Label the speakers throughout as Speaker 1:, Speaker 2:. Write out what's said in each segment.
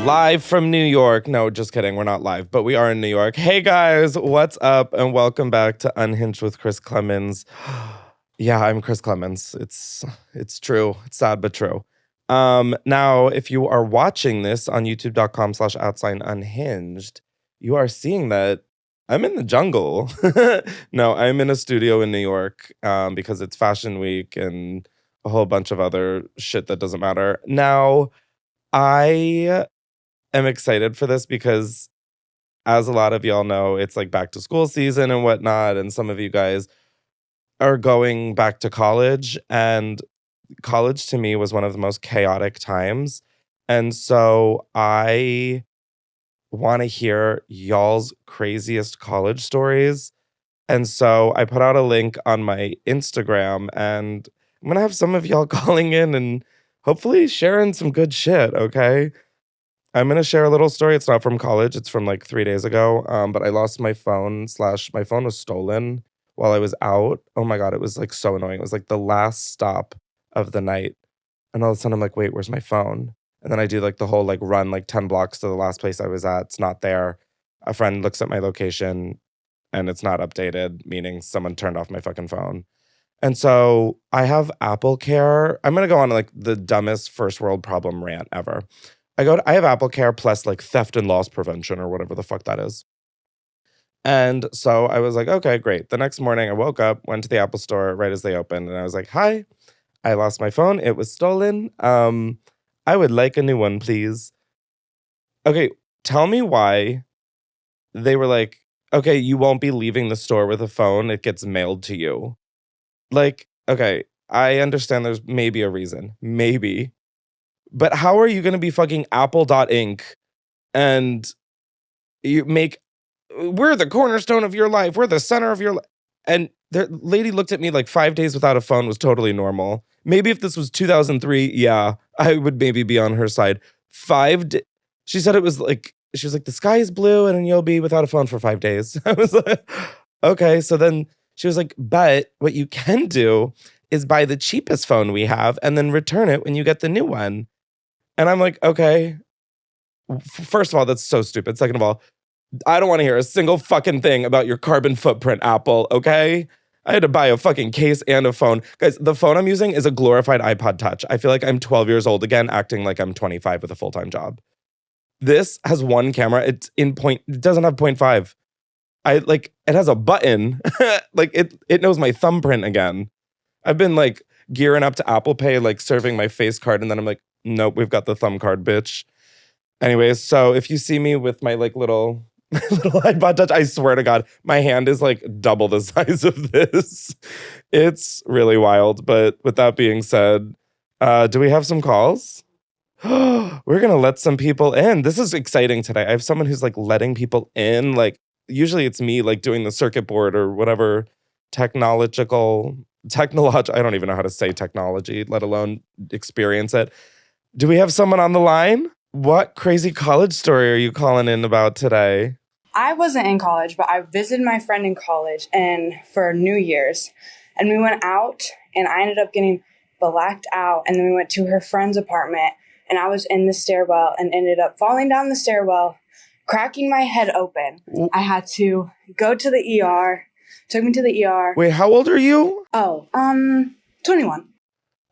Speaker 1: Live from New York. No, just kidding. We're not live, but we are in New York. Hey guys, what's up? And welcome back to Unhinged with Chris Klemens. Yeah, I'm Chris Klemens. It's true. It's sad but true. Now, if you are watching this on youtube.com/unhinged, you are seeing that I'm in the jungle. No, I'm in a studio in New York because it's Fashion Week and a whole bunch of other shit that doesn't matter. Now, I am excited for this because, as a lot of y'all know, it's like back to school season and whatnot, and some of you guys are going back to college, and college to me was one of the most chaotic times. And so I want to hear y'all's craziest college stories. And so I put out a link on my Instagram, and I'm going to have some of y'all calling in and hopefully sharing some good shit, okay? I'm going to share a little story. It's not from college. It's from like 3 days ago. But I lost my phone / my phone was stolen while I was out. Oh my God, it was like so annoying. It was like the last stop of the night. And all of a sudden I'm like, wait, where's my phone? And then I do like the whole like run like 10 blocks to the last place I was at. It's not there. A friend looks at my location and it's not updated, meaning someone turned off my fucking phone. And so I have Apple Care. I'm going to go on like the dumbest first world problem rant ever. I have Apple Care plus like theft and loss prevention or whatever the fuck that is. And so I was like, okay, great. The next morning I woke up, went to the Apple store right as they opened, and I was like, hi, I lost my phone. It was stolen. I would like a new one, please. Okay, tell me why they were like, okay, you won't be leaving the store with a phone. It gets mailed to you. Like, okay, I understand there's maybe a reason. Maybe. But how are you going to be fucking Apple.Inc. and we're the cornerstone of your life. We're the center of your life. And the lady looked at me like 5 days without a phone was totally normal. Maybe if this was 2003, yeah, I would maybe be on her side. She said it was like, she was like, the sky is blue and you'll be without a phone for 5 days. I was like, okay. So then she was like, but what you can do is buy the cheapest phone we have and then return it when you get the new one. And I'm like, okay. First of all, that's so stupid. Second of all, I don't want to hear a single fucking thing about your carbon footprint, Apple, okay? I had to buy a fucking case and a phone. Guys, the phone I'm using is a glorified iPod Touch. I feel like I'm 12 years old again, acting like I'm 25 with a full-time job. This has one camera. It doesn't have 0.5. It has a button. Like it knows my thumbprint again. I've been like gearing up to Apple Pay, like serving my face card, and then I'm like, nope, we've got the thumb card, bitch. Anyways, so if you see me with my like little iPod Touch, I swear to God, my hand is like double the size of this. It's really wild. But with that being said, do we have some calls? We're going to let some people in. This is exciting today. I have someone who's like letting people in. Like usually it's me like doing the circuit board or whatever technological, I don't even know how to say technology, let alone experience it. Do we have someone on the line? What crazy college story are you calling in about today?
Speaker 2: I wasn't in college, but I visited my friend in college and for New Year's. And we went out and I ended up getting blacked out. And then we went to her friend's apartment and I was in the stairwell and ended up falling down the stairwell, cracking my head open. I had to go to the ER. Took me to the ER.
Speaker 1: Wait, how old are you?
Speaker 2: 21.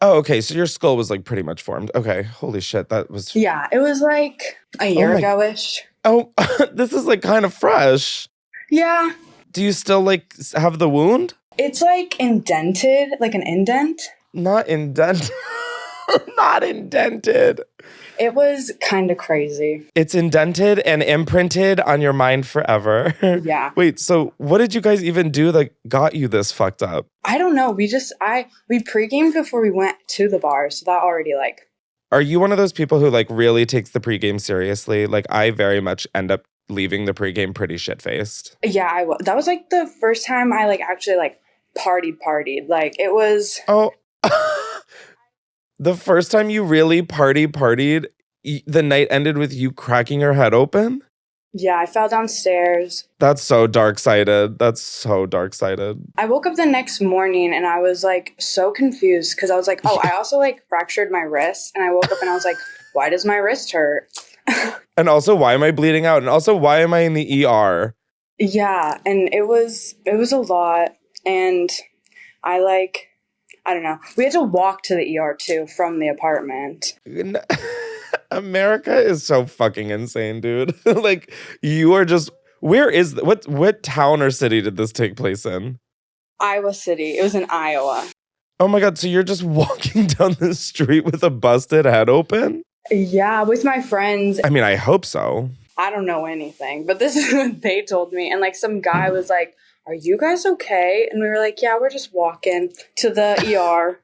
Speaker 1: Oh, okay. So your skull was like pretty much formed. Okay. Holy shit. That was...
Speaker 2: Yeah, it was like a year ago-ish.
Speaker 1: Oh, this is like kind of fresh.
Speaker 2: Yeah.
Speaker 1: Do you still like have the wound?
Speaker 2: It's like indented, like an indent.
Speaker 1: Not indented. Not indented.
Speaker 2: It was kind of crazy.
Speaker 1: It's indented and imprinted on your mind forever.
Speaker 2: Yeah.
Speaker 1: Wait, so what did you guys even do that got you this fucked up?
Speaker 2: I don't know. We pre-gamed before we went to the bar, so that already like...
Speaker 1: Are you one of those people who like really takes the pregame seriously? Like I very much end up leaving the pregame pretty shit-faced.
Speaker 2: Yeah, that was like the first time I like actually like partied. Like it was...
Speaker 1: Oh... The first time you really partied, the night ended with you cracking your head open?
Speaker 2: Yeah, I fell downstairs.
Speaker 1: That's so dark-sided.
Speaker 2: I woke up the next morning and I was like so confused because I was like, oh, I also like fractured my wrist. And I woke up and I was like, why does my wrist hurt?
Speaker 1: And also, why am I bleeding out? And also, why am I in the ER?
Speaker 2: Yeah, and it was a lot, and I don't know. We had to walk to the ER too from the apartment.
Speaker 1: America is so fucking insane, dude. Like, you are just, where is, what town or city did this take place in?
Speaker 2: Iowa City. It was in Iowa.
Speaker 1: Oh my God, so you're just walking down the street with a busted head open?
Speaker 2: Yeah, with my friends.
Speaker 1: I mean, I hope so.
Speaker 2: I don't know anything, but this is what they told me. And like some guy was like, "Are you guys okay?" And we were like, "Yeah, we're just walking to the ER."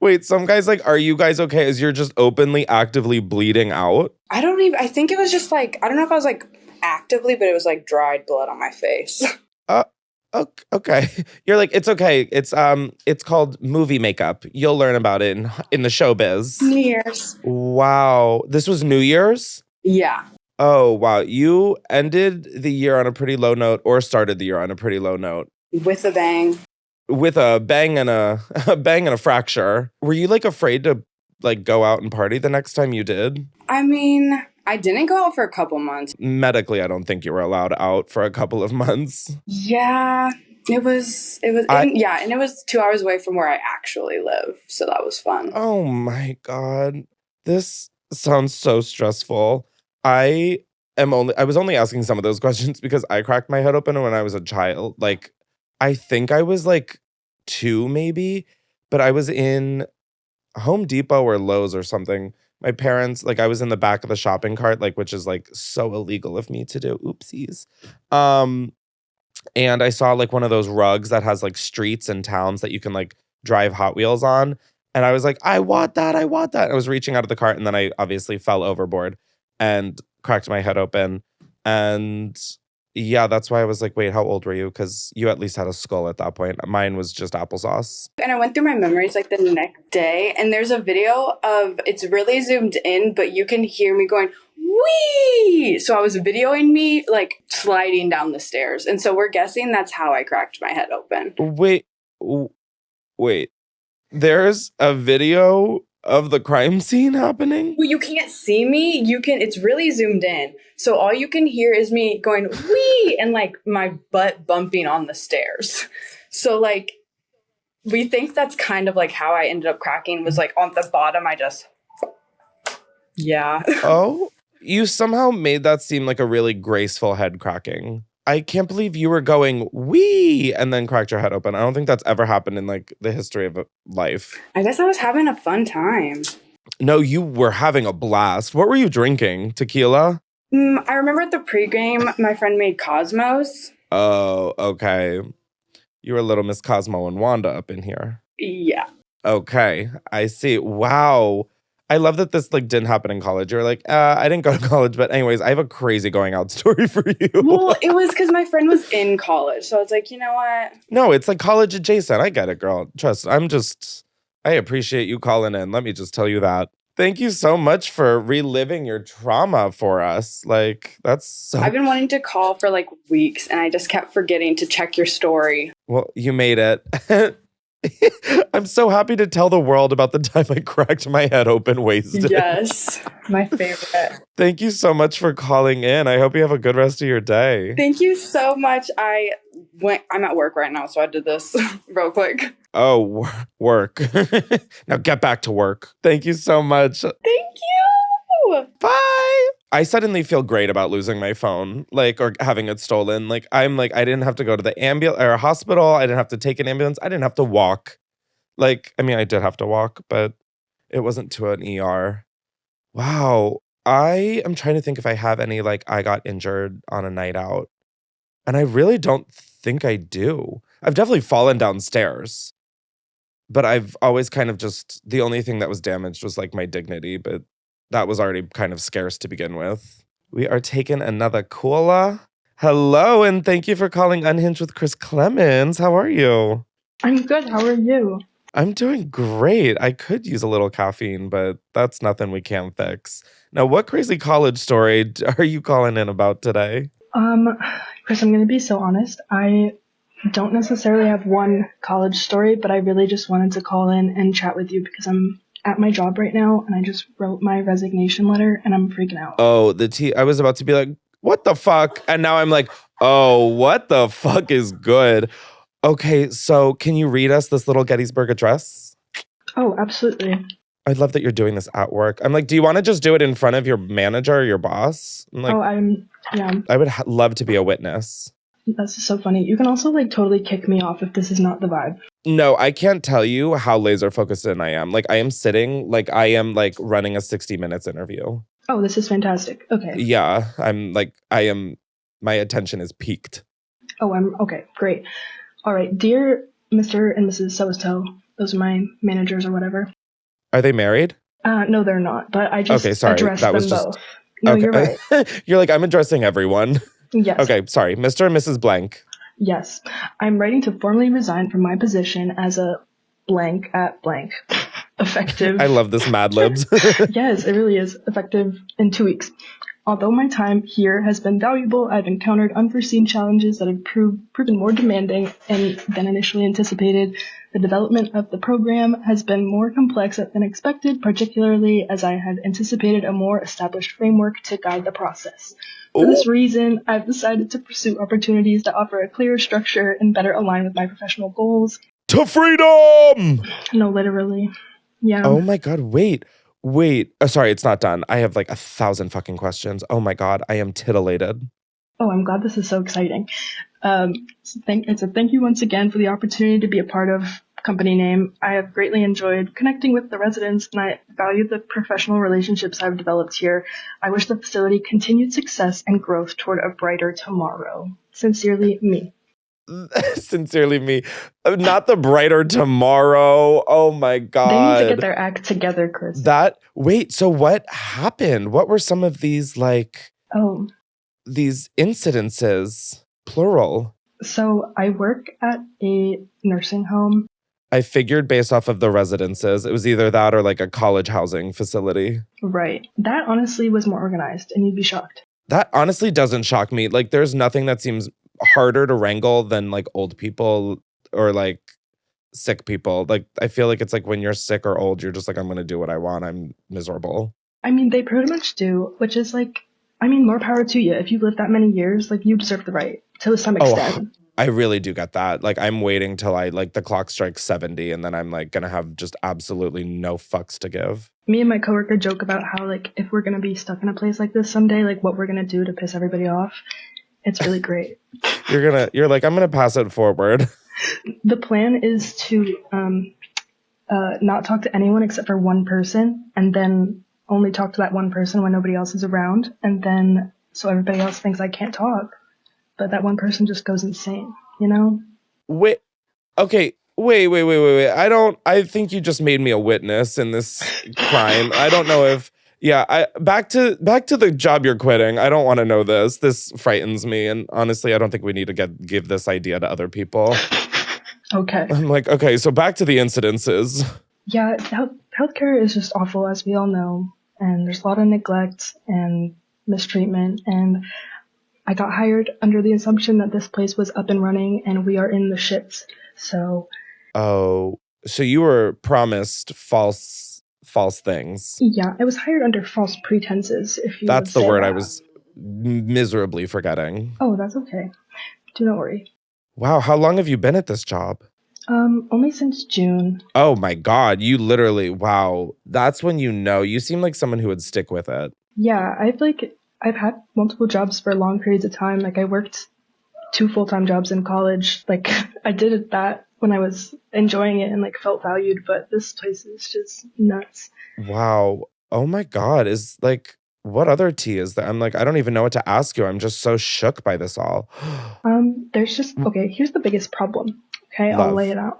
Speaker 1: Wait, some guys like, are you guys okay? As you're just openly, actively bleeding out?
Speaker 2: I think it was just like, I don't know if I was like actively, but it was like dried blood on my face.
Speaker 1: Uh, okay. You're like, it's okay. It's called movie makeup. You'll learn about it in the showbiz.
Speaker 2: New Year's.
Speaker 1: Wow. This was New Year's?
Speaker 2: Yeah.
Speaker 1: Oh, wow. You ended the year on a pretty low note or started the year on a pretty low note.
Speaker 2: With a bang.
Speaker 1: With a bang and a bang and a fracture. Were you like afraid to like go out and party the next time you did?
Speaker 2: I mean, I didn't go out for a couple months.
Speaker 1: Medically, I don't think you were allowed out for a couple of months.
Speaker 2: Yeah. It was yeah, and it was 2 hours away from where I actually live. So that was fun.
Speaker 1: Oh my God. This sounds so stressful. I I was only asking some of those questions because I cracked my head open when I was a child. Like, I think I was like 2 maybe, but I was in Home Depot or Lowe's or something. My parents, like, I was in the back of the shopping cart, like, which is like so illegal of me to do. Oopsies. And I saw like one of those rugs that has like streets and towns that you can like drive Hot Wheels on. And I was like, I want that. I want that. I was reaching out of the cart and then I obviously fell overboard and cracked my head open. And yeah, that's why I was like, wait, how old were you? Because you at least had a skull at that point. Mine was just applesauce.
Speaker 2: And I went through my memories like the next day, and there's a video of, it's really zoomed in, but you can hear me going, wee! So I was videoing me like sliding down the stairs. And so we're guessing that's how I cracked my head open.
Speaker 1: Wait. There's a video of the crime scene happening?
Speaker 2: Well, you can't see me. It's really zoomed in. So all you can hear is me going, wee! And like my butt bumping on the stairs. So like, we think that's kind of like how I ended up cracking, was like on the bottom. Yeah.
Speaker 1: Oh, you somehow made that seem like a really graceful head cracking. I can't believe you were going wee and then cracked your head open. I don't think that's ever happened in like the history of life.
Speaker 2: I guess I was having a fun time.
Speaker 1: No, you were having a blast. What were you drinking? Tequila?
Speaker 2: I remember at the pregame, my friend made Cosmos.
Speaker 1: Oh, okay. You were little Miss Cosmo and Wanda up in here.
Speaker 2: Yeah.
Speaker 1: Okay, I see. Wow. I love that this like didn't happen in college. You're like, I didn't go to college, but anyways, I have a crazy going out story for you.
Speaker 2: Well, it was because my friend was in college, so I was like, you know what?
Speaker 1: No, it's like college adjacent. I get it, girl. Trust. I appreciate you calling in. Let me just tell you that. Thank you so much for reliving your trauma for us. Like, that's so.
Speaker 2: I've been wanting to call for like weeks, and I just kept forgetting to check your story.
Speaker 1: Well, you made it. I'm so happy to tell the world about the time I cracked my head open wasted.
Speaker 2: Yes, my favorite.
Speaker 1: Thank you so much for calling in. I hope you have a good rest of your day.
Speaker 2: Thank you so much. I'm at work right now, so I did this real quick.
Speaker 1: Oh, work. Now get back to work. Thank you so much.
Speaker 2: Thank you.
Speaker 1: Bye. I suddenly feel great about losing my phone, like, or having it stolen. Like, I'm like, I didn't have to go to the ambulance or hospital. I didn't have to take an ambulance. I didn't have to walk. Like, I mean, I did have to walk, but it wasn't to an ER. Wow. I am trying to think if I have any, like, I got injured on a night out. And I really don't think I do. I've definitely fallen downstairs. But I've always kind of just, the only thing that was damaged was like my dignity, but that was already kind of scarce to begin with. We are taking another caller. Hello, and thank you for calling Unhinged with Chris Klemens. How are you?
Speaker 3: I'm good. How are you?
Speaker 1: I'm doing great. I could use a little caffeine, but that's nothing we can't fix. Now, what crazy college story are you calling in about today?
Speaker 3: Chris, I'm going to be so honest. I don't necessarily have one college story, but I really just wanted to call in and chat with you because I'm at my job right now, and I just wrote my resignation letter, and I'm freaking out.
Speaker 1: Oh, I was about to be like, what the fuck? And now I'm like, oh, what the fuck is good? Okay, so can you read us this little Gettysburg Address?
Speaker 3: Oh, absolutely.
Speaker 1: I love that you're doing this at work. I'm like, do you want to just do it in front of your manager or your boss? I'm like, I would love to be a witness.
Speaker 3: That's so funny. You can also like totally kick me off if this is not the vibe.
Speaker 1: No, I can't tell you how laser focused in I am. Like I am sitting, like I am like running a 60 minutes interview.
Speaker 3: Oh, this is fantastic. Okay.
Speaker 1: Yeah, my attention is peaked.
Speaker 3: Oh, okay, great. All right, dear Mr. and Mrs. So-and-so, those are my managers or whatever.
Speaker 1: Are they married?
Speaker 3: No, they're not, but I just addressed them both. No,
Speaker 1: okay.
Speaker 3: You're right.
Speaker 1: You're like, I'm addressing everyone.
Speaker 3: Yes.
Speaker 1: Okay, sorry. Mr. and Mrs. Blank.
Speaker 3: Yes. I'm writing to formally resign from my position as a blank at blank. Effective.
Speaker 1: I love this Mad Libs.
Speaker 3: Yes, it really is. Effective in 2 weeks. Although my time here has been valuable, I've encountered unforeseen challenges that have proven more demanding than initially anticipated. The development of the program has been more complex than expected, particularly as I had anticipated a more established framework to guide the process. For this reason, I've decided to pursue opportunities that offer a clearer structure and better align with my professional goals.
Speaker 1: To freedom!
Speaker 3: No, literally. Yeah.
Speaker 1: Oh my God, wait. Oh, sorry, it's not done. I have like 1,000 fucking questions. Oh my God, I am titillated.
Speaker 3: Oh, I'm glad this is so exciting. It's a thank you once again for the opportunity to be a part of company name. I have greatly enjoyed connecting with the residents, and I value the professional relationships I've developed here. I wish the facility continued success and growth toward a brighter tomorrow. Sincerely, me.
Speaker 1: Sincerely me. Not the brighter tomorrow. Oh my God.
Speaker 3: They need to get their act together, Chris.
Speaker 1: So what happened? What were some of these these incidences? Plural.
Speaker 3: So I work at a nursing home.
Speaker 1: I figured based off of the residences, it was either that or like a college housing facility.
Speaker 3: Right. That honestly was more organized, and you'd be shocked.
Speaker 1: That honestly doesn't shock me. Like there's nothing that seems harder to wrangle than like old people or like sick people. Like I feel like it's like when you're sick or old, you're just like, I'm gonna do what I want. I'm miserable.
Speaker 3: I mean, they pretty much do, which is like, I mean, more power to you. If you live that many years, like you deserve the right to some extent.
Speaker 1: I really do get that. Like I'm waiting till the clock strikes 70 and then I'm like gonna have just absolutely no fucks to give.
Speaker 3: Me and my coworker joke about how like if we're gonna be stuck in a place like this someday, like what we're gonna do to piss everybody off. It's really great.
Speaker 1: You're like, I'm gonna pass it forward.
Speaker 3: The plan is to not talk to anyone except for one person, and then only talk to that one person when nobody else is around, and then so everybody else thinks I can't talk, but that one person just goes insane, you know?
Speaker 1: Wait. I think you just made me a witness in this crime. I don't know if back to the job you're quitting. I don't want to know this. This frightens me, and honestly, I don't think we need to give this idea to other people.
Speaker 3: Okay.
Speaker 1: I'm like, okay, so back to the incidences.
Speaker 3: Yeah, healthcare is just awful, as we all know, and there's a lot of neglect and mistreatment, and I got hired under the assumption that this place was up and running, and we are in the shits, so...
Speaker 1: Oh, so you were promised false things.
Speaker 3: Yeah, I was hired under false pretenses, if you
Speaker 1: That's the word
Speaker 3: that.
Speaker 1: I was miserably forgetting.
Speaker 3: Oh, that's okay. Do not worry.
Speaker 1: Wow, how long have you been at this job?
Speaker 3: Only since June.
Speaker 1: Oh my God, you literally, wow. That's when you seem like someone who would stick with it.
Speaker 3: Yeah, I've had multiple jobs for long periods of time. Like I worked 2 full-time jobs in college. Like I did that when I was enjoying it and like felt valued, but this place is just nuts.
Speaker 1: Wow. Oh my God. Is like, what other tea is there? I'm like, I don't even know what to ask you. I'm just so shook by this all.
Speaker 3: Okay, here's the biggest problem. Okay, I'll lay it out.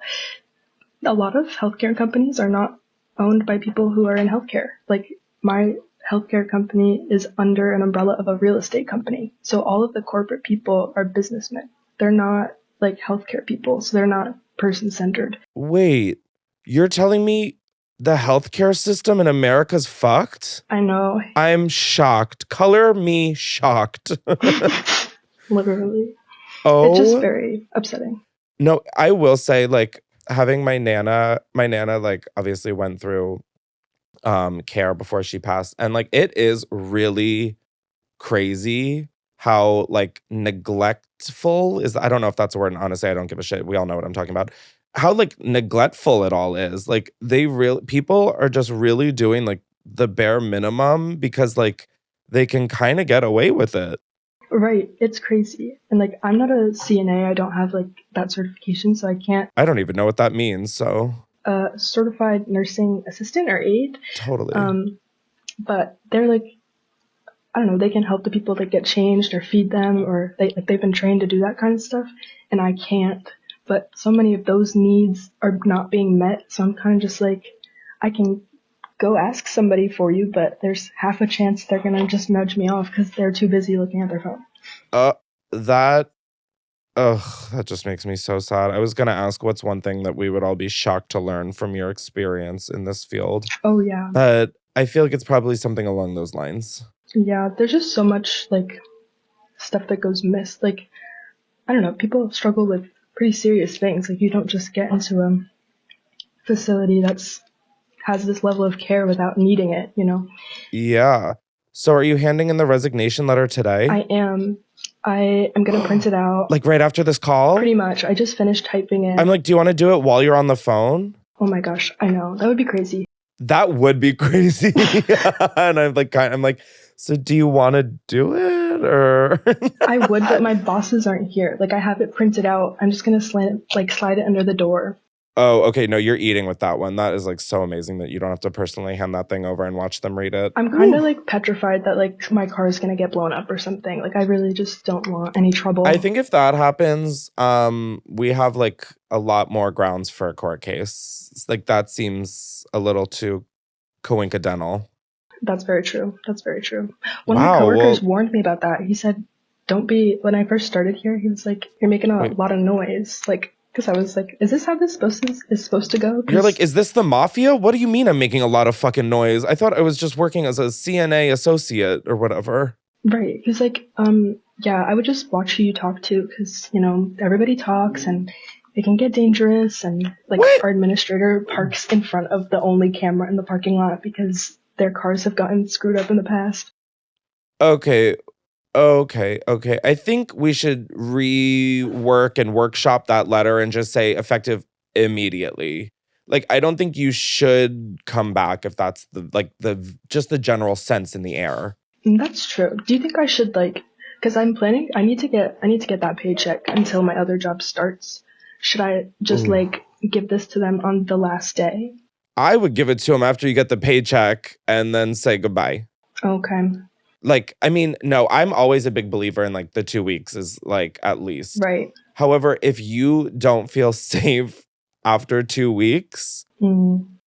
Speaker 3: A lot of healthcare companies are not owned by people who are in healthcare. Like my healthcare company is under an umbrella of a real estate company. So all of the corporate people are businessmen. They're not like healthcare people, so they're not person-centered.
Speaker 1: Wait, you're telling me the healthcare system in America's fucked?
Speaker 3: I know.
Speaker 1: I'm shocked. Color me shocked.
Speaker 3: Literally.
Speaker 1: Oh.
Speaker 3: It's just very upsetting.
Speaker 1: No, I will say, like, having my nana, like, obviously went through care before she passed. And like it is really crazy how like neglectful is, I don't know if that's a word, and honestly I don't give a shit. We all know what I'm talking about. How like neglectful it all is. Like people are just really doing like the bare minimum because like they can kind of get away with it.
Speaker 3: Right. It's crazy. And like I'm not a CNA. I don't have like that certification, so I can't.
Speaker 1: I don't even know what that means. So
Speaker 3: certified nursing assistant or aide.
Speaker 1: Totally.
Speaker 3: But they're like, I don't know, they can help the people that get changed or feed them, or they've been trained to do that kind of stuff, and I can't. But so many of those needs are not being met, so I'm kind of just like, I can go ask somebody for you, but there's half a chance they're gonna just nudge me off because they're too busy looking at their phone.
Speaker 1: That just makes me so sad. I was gonna ask what's one thing that we would all be shocked to learn from your experience in this field.
Speaker 3: Oh yeah.
Speaker 1: But I feel like it's probably something along those lines.
Speaker 3: Yeah, there's just so much like stuff that goes missed. Like, I don't know, people struggle with pretty serious things. Like you don't just get into a facility that's has this level of care without needing it, you know?
Speaker 1: Yeah. So are you handing in the resignation letter today?
Speaker 3: I am. I am going to print it out.
Speaker 1: Like right after this call?
Speaker 3: Pretty much. I just finished typing it.
Speaker 1: I'm like, do you want to do it while you're on the phone?
Speaker 3: Oh my gosh, I know. That would be crazy.
Speaker 1: That would be crazy. And I'm like, so do you want to do it or?
Speaker 3: I would, but my bosses aren't here. Like I have it printed out. I'm just going to slide it under the door.
Speaker 1: Oh, okay. No, you're eating with that one. That is like so amazing that you don't have to personally hand that thing over and watch them read it.
Speaker 3: I'm kind of like petrified that like my car is going to get blown up or something. Like I really just don't want any trouble.
Speaker 1: I think if that happens, we have like a lot more grounds for a court case. It's like that seems a little too coincidental.
Speaker 3: That's very true. That's very true. One of my coworkers warned me about that. He said, don't be, when I first started here, he was like, you're making a lot of noise. Like, because I was like, is this how this is supposed to go?
Speaker 1: You're like, is this the mafia? What do you mean I'm making a lot of fucking noise? I thought I was just working as a CNA associate or whatever.
Speaker 3: Right. He's like, yeah, I would just watch who you talk to because, you know, everybody talks and it can get dangerous. And like our administrator parks in front of the only camera in the parking lot because their cars have gotten screwed up in the past.
Speaker 1: Okay. I think we should rework and workshop that letter and just say effective immediately. Like, I don't think you should come back if that's the general sense in the air.
Speaker 3: That's true. Do you think I should because I need to get that paycheck until my other job starts. Should I just give this to them on the last day?
Speaker 1: I would give it to them after you get the paycheck and then say goodbye.
Speaker 3: Okay.
Speaker 1: Like, I mean, no, I'm always a big believer in like the 2 weeks is like at least.
Speaker 3: Right.
Speaker 1: However, if you don't feel safe after 2 weeks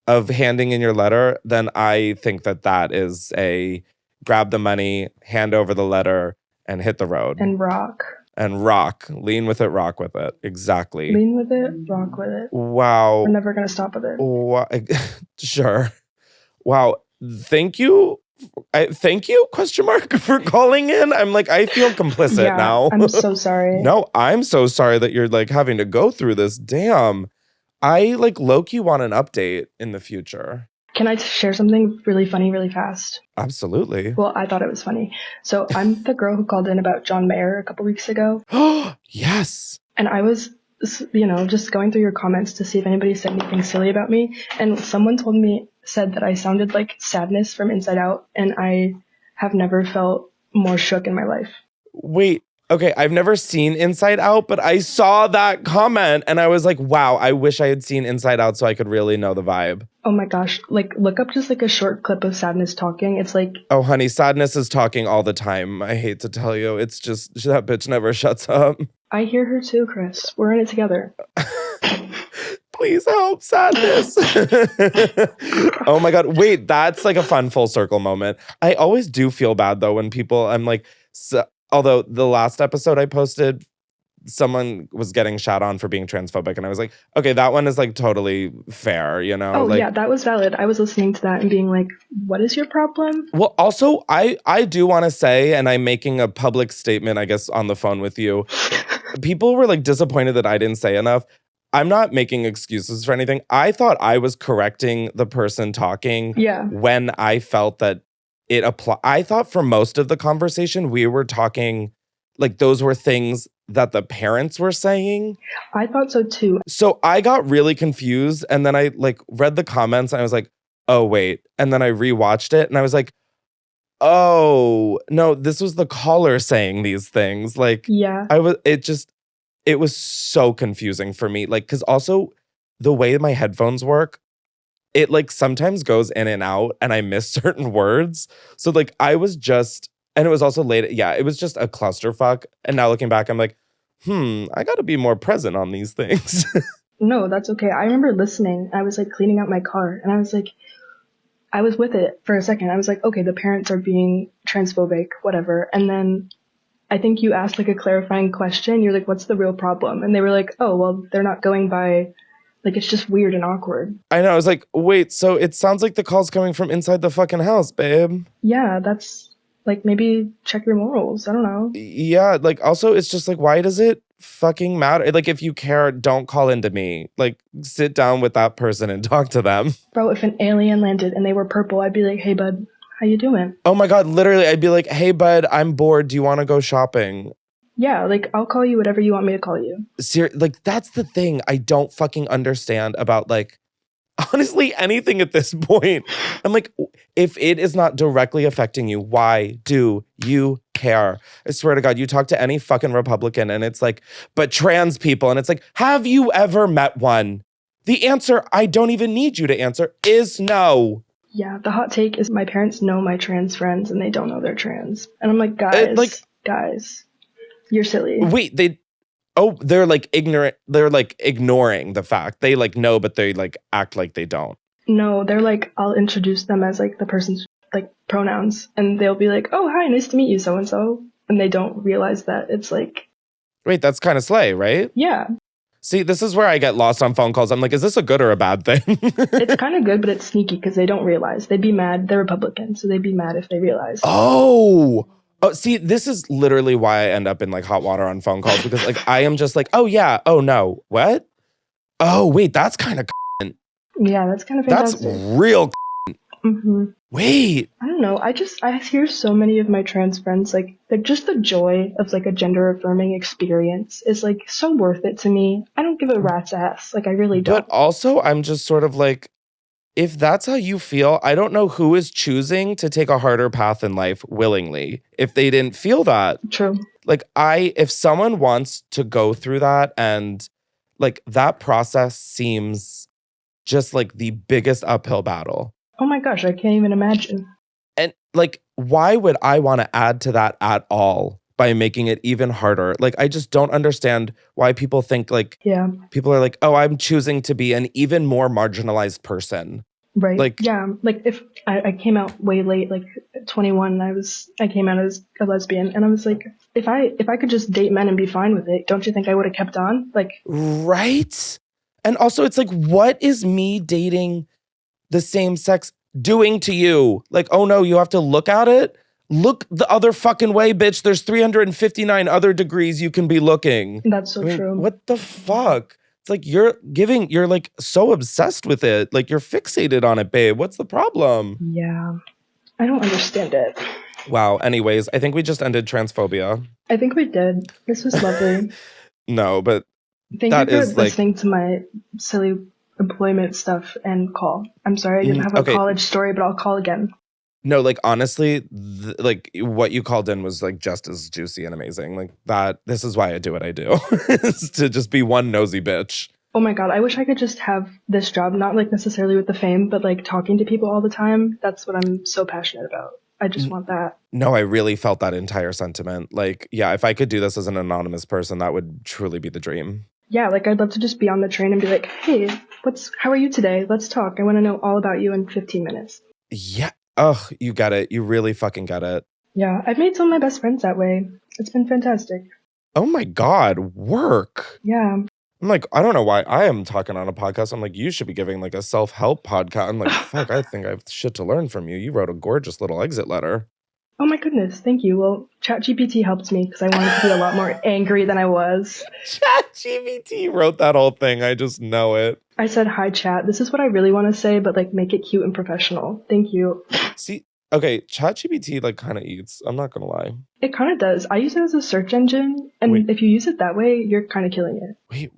Speaker 1: of handing in your letter, then I think that is a grab the money, hand over the letter, and hit the road.
Speaker 3: And rock.
Speaker 1: And rock. Lean with it, rock with it. Exactly.
Speaker 3: Lean with it, rock with it.
Speaker 1: Wow.
Speaker 3: We're never going to stop with it.
Speaker 1: Sure. Wow. Thank you, question mark, for calling in. I'm like, I feel complicit now.
Speaker 3: I'm so sorry.
Speaker 1: No, I'm so sorry that you're like having to go through this. Damn. I like low-key want an update in the future.
Speaker 3: Can I share something really funny really fast?
Speaker 1: Absolutely.
Speaker 3: Well, I thought it was funny. So I'm the girl who called in about John Mayer a couple weeks ago.
Speaker 1: Yes.
Speaker 3: And I was, just going through your comments to see if anybody said anything silly about me. And someone said that I sounded like Sadness from Inside Out. And I have never felt more shook in my life.
Speaker 1: Wait. Okay, I've never seen Inside Out, but I saw that comment and I was like, wow, I wish I had seen Inside Out so I could really know the vibe.
Speaker 3: Oh my gosh, look up just a short clip of Sadness talking. It's like...
Speaker 1: Oh honey, Sadness is talking all the time. I hate to tell you. It's just, that bitch never shuts up.
Speaker 3: I hear her too, Chris. We're in it together.
Speaker 1: Please help, Sadness. Oh my God, wait, that's like a fun full circle moment. I always do feel bad though when people, I'm like... Although the last episode I posted, someone was getting shot on for being transphobic. And I was like, okay, that one is like totally fair, you know?
Speaker 3: Oh,
Speaker 1: like,
Speaker 3: yeah, that was valid. I was listening to that and being like, what is your problem?
Speaker 1: Well, also, I do want to say, and I'm making a public statement, I guess, on the phone with you. People were like disappointed that I didn't say enough. I'm not making excuses for anything. I thought I was correcting the person talking when I felt that it applied. I thought for most of the conversation, we were talking like those were things that the parents were saying.
Speaker 3: I thought so too.
Speaker 1: So I got really confused. And then I like read the comments and I was like, oh, wait. And then I rewatched it and I was like, oh, no, this was the caller saying these things. Like, it was so confusing for me. Like, because also the way my headphones work, it like sometimes goes in and out and I miss certain words. So like I was just, and it was also late. Yeah, it was just a clusterfuck. And now looking back, I'm like, I got to be more present on these things.
Speaker 3: No, that's okay. I remember listening. I was like cleaning out my car and I was like, I was with it for a second. I was like, okay, the parents are being transphobic, whatever. And then I think you asked like a clarifying question. You're like, what's the real problem? And they were like, oh, well, they're not going by, like, it's just weird and awkward.
Speaker 1: I know. I was like, wait, so it sounds like the call's coming from inside the fucking house, babe.
Speaker 3: Yeah, that's like, maybe check your morals. I don't know.
Speaker 1: Yeah, like also it's just like, why does it fucking matter? Like if you care, don't call into me. Like sit down with that person and talk to them.
Speaker 3: Bro, if an alien landed and they were purple, I'd be like, hey, bud. How you doing?
Speaker 1: Oh my God, literally, I'd be like, hey, bud, I'm bored. Do you want to go shopping?
Speaker 3: Yeah, like, I'll call you whatever you want me to call you.
Speaker 1: Like, that's the thing I don't fucking understand about, like, honestly, anything at this point. I'm like, if it is not directly affecting you, why do you care? I swear to God, you talk to any fucking Republican and it's like, but trans people. And it's like, have you ever met one? The answer, I don't even need you to answer, is no.
Speaker 3: Yeah, the hot take is my parents know my trans friends and they don't know they're trans. And I'm like, guys, you're silly.
Speaker 1: Wait, they're like ignorant. They're like ignoring the fact. They like know, but they like act like they don't.
Speaker 3: No, they're like, I'll introduce them as like the person's like pronouns. And they'll be like, oh, hi, nice to meet you, so-and-so. And they don't realize that it's like.
Speaker 1: Wait, that's kind of slay, right?
Speaker 3: Yeah.
Speaker 1: See, this is where I get lost on phone calls. I'm like, is this a good or a bad thing?
Speaker 3: It's kind of good, but it's sneaky because they don't realize. They'd be mad. They're Republican, so they'd be mad if they realize.
Speaker 1: Oh, see, this is literally why I end up in like hot water on phone calls because like I am just like, oh yeah, oh no, what? Oh wait, that's kind of.
Speaker 3: Yeah, that's kind of fantastic.
Speaker 1: That's real.
Speaker 3: Mm-hmm.
Speaker 1: Wait.
Speaker 3: I don't know. I hear so many of my trans friends, like, just the joy of, like, a gender-affirming experience is, like, so worth it to me. I don't give a rat's ass. Like, I really don't.
Speaker 1: But also, I'm just sort of like, if that's how you feel, I don't know who is choosing to take a harder path in life willingly if they didn't feel that.
Speaker 3: True.
Speaker 1: Like, if someone wants to go through that and, like, that process seems just, like, the biggest uphill battle.
Speaker 3: Oh my gosh, I can't even imagine.
Speaker 1: And like, why would I want to add to that at all by making it even harder? Like, I just don't understand why people think like, people are like, oh, I'm choosing to be an even more marginalized person.
Speaker 3: Right.
Speaker 1: Like,
Speaker 3: yeah. Like if I came out way late, like 21, I came out as a lesbian and I was like, if I could just date men and be fine with it, don't you think I would have kept on? Like,
Speaker 1: right. And also it's like, what is me dating the same sex doing to you? Like, oh no, you have to look at it? Look the other fucking way, bitch. There's 359 other degrees you can be looking.
Speaker 3: That's so true.
Speaker 1: What the fuck? It's like you're like so obsessed with it. Like you're fixated on it, babe. What's the problem?
Speaker 3: Yeah. I don't understand it.
Speaker 1: Wow. Anyways, I think we just ended transphobia.
Speaker 3: I think we did. This was lovely.
Speaker 1: No, but
Speaker 3: thank you for listening to my silly employment stuff and call. I'm sorry I didn't have a college story, but I'll call again.
Speaker 1: No, like honestly, like what you called in was like just as juicy and amazing. Like that. This is why I do what I do, is to just be one nosy bitch.
Speaker 3: Oh my God, I wish I could just have this job, not like necessarily with the fame, but like talking to people all the time. That's what I'm so passionate about. I just want that. No,
Speaker 1: I really felt that entire sentiment. Like, yeah, if I could do this as an anonymous person, that would truly be the dream.
Speaker 3: Yeah, like I'd love to just be on the train and be like, hey, how are you today? Let's talk. I want to know all about you in 15 minutes.
Speaker 1: Yeah. Oh, you get it. You really fucking get it.
Speaker 3: Yeah, I've made some of my best friends that way. It's been fantastic.
Speaker 1: Oh my God, work.
Speaker 3: Yeah.
Speaker 1: I'm like, I don't know why I am talking on a podcast. I'm like, you should be giving like a self-help podcast. I'm like, fuck, I think I have shit to learn from you. You wrote a gorgeous little exit letter.
Speaker 3: Oh my goodness, thank you. Well, ChatGPT helps me because I wanted to be a lot more angry than I was.
Speaker 1: ChatGPT wrote that whole thing. I just know it.
Speaker 3: I said, hi, chat. This is what I really want to say, but like make it cute and professional. Thank you.
Speaker 1: See, okay, ChatGPT like kind of eats. I'm not going to lie.
Speaker 3: It kind of does. I use it as a search engine. And if you use it that way, you're kind of killing it.
Speaker 1: Wait,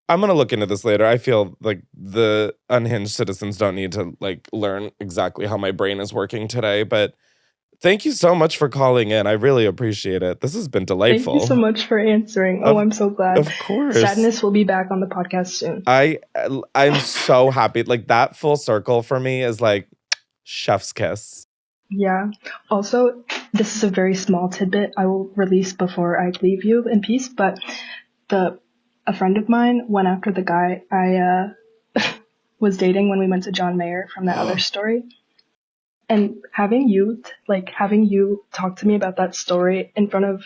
Speaker 1: I'm going to look into this later. I feel like the unhinged citizens don't need to like learn exactly how my brain is working today, but thank you so much for calling in. I really appreciate it. This has been delightful.
Speaker 3: Thank you so much for answering. I'm so glad.
Speaker 1: Of course.
Speaker 3: Sadness will be back on the podcast soon.
Speaker 1: I'm so happy. Like that full circle for me is like chef's kiss.
Speaker 3: Yeah. Also, this is a very small tidbit I will release before I leave you in peace, but a friend of mine went after the guy I was dating when we went to John Mayer from that other story. And having you talk to me about that story in front of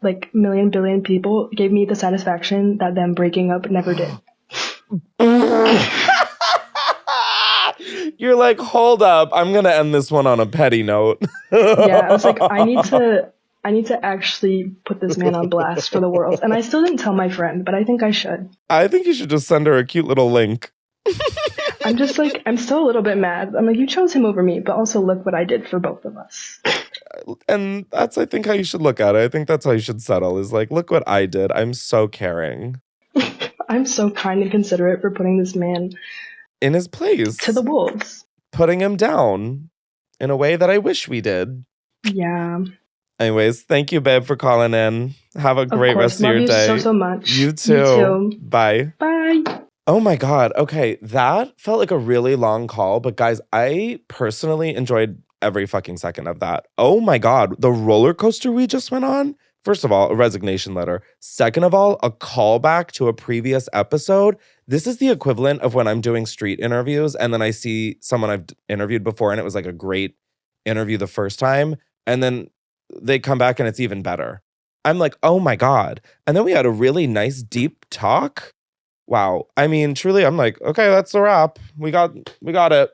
Speaker 3: like million billion people gave me the satisfaction that them breaking up never did.
Speaker 1: You're like, hold up, I'm gonna end this one on a petty note.
Speaker 3: Yeah, I was like, I need to actually put this man on blast for the world. And I still didn't tell my friend, but I think I should.
Speaker 1: I think you should just send her a cute little link.
Speaker 3: I'm just like, I'm still a little bit mad. I'm like, you chose him over me, but also look what I did for both of us.
Speaker 1: And that's, I think, how you should look at it. I think that's how you should settle, is like, look what I did. I'm so caring.
Speaker 3: I'm so kind and considerate for putting this man
Speaker 1: in his place.
Speaker 3: To the wolves.
Speaker 1: Putting him down in a way that I wish we did.
Speaker 3: Yeah.
Speaker 1: Anyways, thank you, babe, for calling in. Have a great rest of your day.
Speaker 3: Love you so much.
Speaker 1: You too. Bye.
Speaker 3: Bye.
Speaker 1: Oh my God. Okay, that felt like a really long call, but guys, I personally enjoyed every fucking second of that. Oh my God, the roller coaster we just went on. First of all, a resignation letter. Second of all, a callback to a previous episode. This is the equivalent of when I'm doing street interviews and then I see someone I've interviewed before and it was like a great interview the first time. And then they come back and it's even better. I'm like, oh my God. And then we had a really nice deep talk. Wow. I mean, truly, I'm like, okay, that's a wrap. We got it.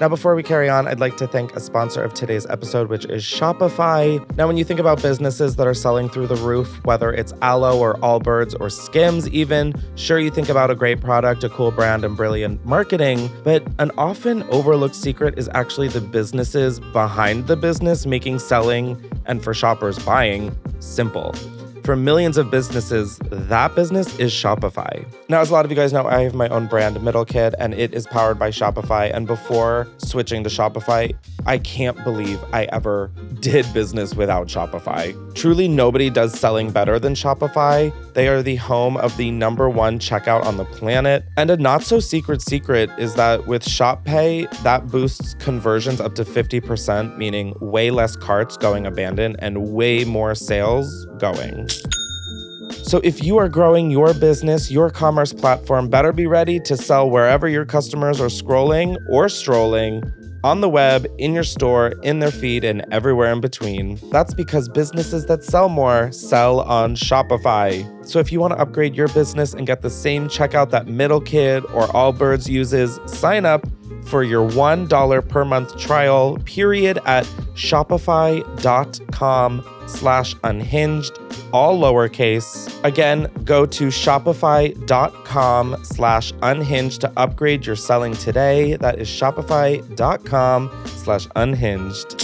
Speaker 1: Now, before we carry on, I'd like to thank a sponsor of today's episode, which is Shopify. Now, when you think about businesses that are selling through the roof, whether it's Aloe or Allbirds or Skims even, sure, you think about a great product, a cool brand, and brilliant marketing, but an often overlooked secret is actually the businesses behind the business making selling and for shoppers buying simple. For millions of businesses, that business is Shopify. Now, as a lot of you guys know, I have my own brand, Middle Kid, and it is powered by Shopify. And before switching to Shopify, I can't believe I ever did business without Shopify. Truly, nobody does selling better than Shopify. They are the home of the #1 checkout on the planet. And a not so secret is that with Shop Pay, that boosts conversions up to 50%, meaning way less carts going abandoned and way more sales going. So if you are growing your business, your commerce platform better be ready to sell wherever your customers are scrolling or strolling, on the web, in your store, in their feed, and everywhere in between. That's because businesses that sell more sell on Shopify. So if you want to upgrade your business and get the same checkout that Middle Kid or Allbirds uses, sign up for your $1 per month trial period at shopify.com/unhinged, all lowercase. Again, go to shopify.com/unhinged to upgrade your selling today. That is shopify.com/unhinged.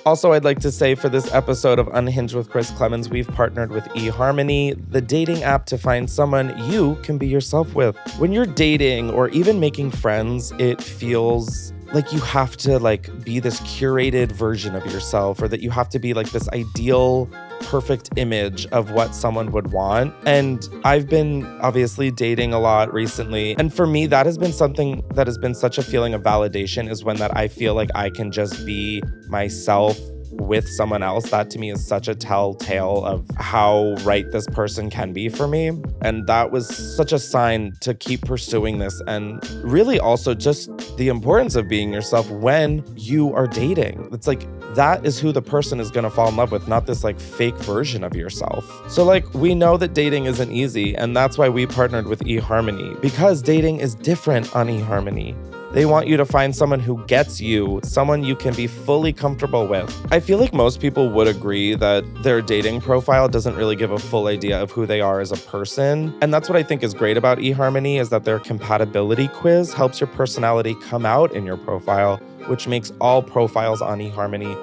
Speaker 1: Also, I'd like to say for this episode of Unhinged with Chris Klemens, we've partnered with eHarmony, the dating app to find someone you can be yourself with. When you're dating or even making friends, it feels like you have to be this curated version of yourself, or that you have to be like this ideal, perfect image of what someone would want. And I've been obviously dating a lot recently. And for me, that has been something that has been such a feeling of validation, is when that I feel like I can just be myself with someone else. That to me is such a telltale of how right this person can be for me. And that was such a sign to keep pursuing this. And really also just the importance of being yourself when you are dating. It's like, that is who the person is going to fall in love with, not this fake version of yourself. So we know that dating isn't easy, and that's why we partnered with eHarmony, because dating is different on eHarmony. They want you to find someone who gets you, someone you can be fully comfortable with. I feel like most people would agree that their dating profile doesn't really give a full idea of who they are as a person. And that's what I think is great about eHarmony, is that their compatibility quiz helps your personality come out in your profile, which makes all profiles on eHarmony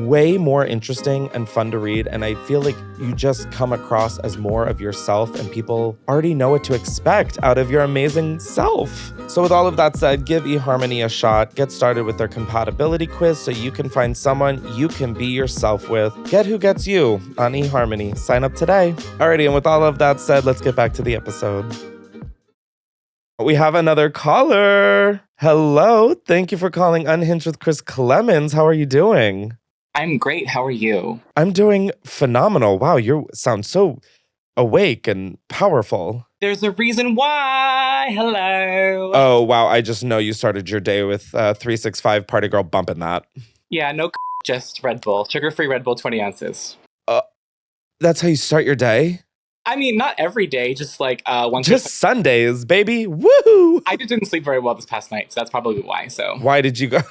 Speaker 1: way more interesting and fun to read. And I feel like you just come across as more of yourself, and people already know what to expect out of your amazing self. So with all of that said, give eHarmony a shot. Get started with their compatibility quiz so you can find someone you can be yourself with. Get who gets you on eHarmony. Sign up today. Alrighty, and with all of that said, let's get back to the episode. We have another caller. Hello. Thank you for calling Unhinged with Chris Klemens. How are you doing?
Speaker 4: I'm great. How are you?
Speaker 1: I'm doing phenomenal. Wow, you sound so awake and powerful.
Speaker 4: There's a reason why. Hello.
Speaker 1: Oh, wow. I just know you started your day with 365 Party Girl bumping that.
Speaker 4: Yeah, no, just Red Bull. Sugar-free Red Bull, 20 ounces.
Speaker 1: That's how you start your day?
Speaker 4: I mean, not every day, just like once.
Speaker 1: Just Sundays, baby. Woohoo!
Speaker 4: I just didn't sleep very well this past night, so that's probably why. So
Speaker 1: why did you go?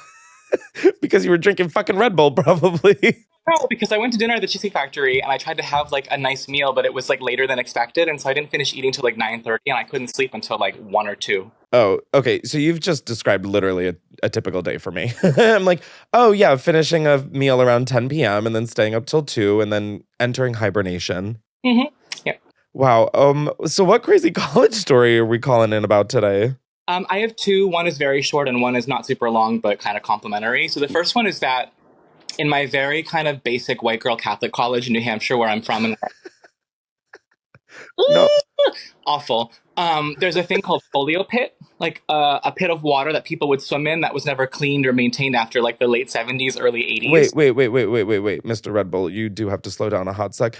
Speaker 1: Because you were drinking fucking Red Bull, probably.
Speaker 4: No, because I went to dinner at the Cheesecake Factory and I tried to have like a nice meal, but it was like later than expected, and so I didn't finish eating till like 9:30, and I couldn't sleep until like 1 or 2.
Speaker 1: Oh, okay. So you've just described literally a typical day for me. I'm like, oh yeah, finishing a meal around 10 p.m. and then staying up till 2 and then entering hibernation.
Speaker 4: Mm-hmm. Yeah.
Speaker 1: Wow. So what crazy college story are we calling in about today?
Speaker 4: I have 2. One is very short and one is not super long, but kind of complimentary. So the first one is that in my very kind of basic white girl Catholic college in New Hampshire, where I'm from, and
Speaker 1: no.
Speaker 4: Awful. There's a thing called Polio pit, like a pit of water that people would swim in that was never cleaned or maintained after like the late 70s, early 80s.
Speaker 1: Wait, Mr. Red Bull, you do have to slow down a hot sec.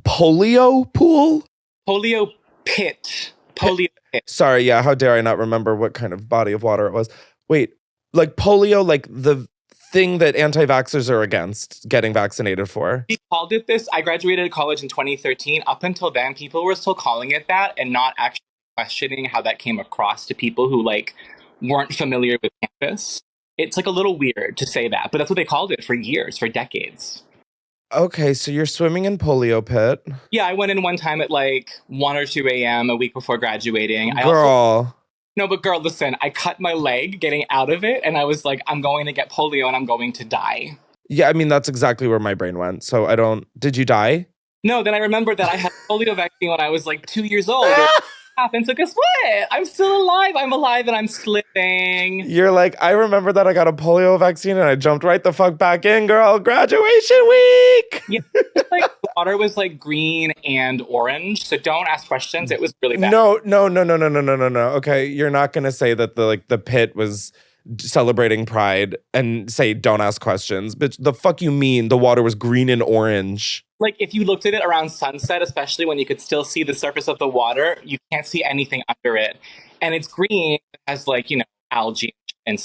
Speaker 1: Polio pool?
Speaker 4: Polio pit. Polio pit.
Speaker 1: Sorry, yeah, how dare I not remember what kind of body of water it was. Wait, like polio, like the thing that anti-vaxxers are against getting vaccinated for.
Speaker 4: We called it this. I graduated college in 2013. Up until then, people were still calling it that and not actually questioning how that came across to people who like weren't familiar with campus. It's like a little weird to say that, but that's what they called it for years, for decades.
Speaker 1: Okay, so you're swimming in polio pit.
Speaker 4: Yeah, I went in one time at like 1 or 2 a.m. a week before graduating. No, but girl, listen, I cut my leg getting out of it, and I was like, I'm going to get polio and I'm going to die.
Speaker 1: Yeah, I mean, that's exactly where my brain went. So did you die?
Speaker 4: No, then I remembered that I had polio vaccine when I was like 2 years old. And so guess what? I'm still alive. I'm alive and I'm slipping.
Speaker 1: You're like, I remember that I got a polio vaccine and I jumped right the fuck back in, girl. Graduation week.
Speaker 4: Yeah, like the water was like green and orange. So don't ask questions. It was really bad.
Speaker 1: No. Okay, you're not gonna say that the pit was celebrating pride and say don't ask questions. But the fuck you mean the water was green and orange?
Speaker 4: Like, if you looked at it around sunset, especially when you could still see the surface of the water, you can't see anything under it. And it's green, it has, like, you know, algae and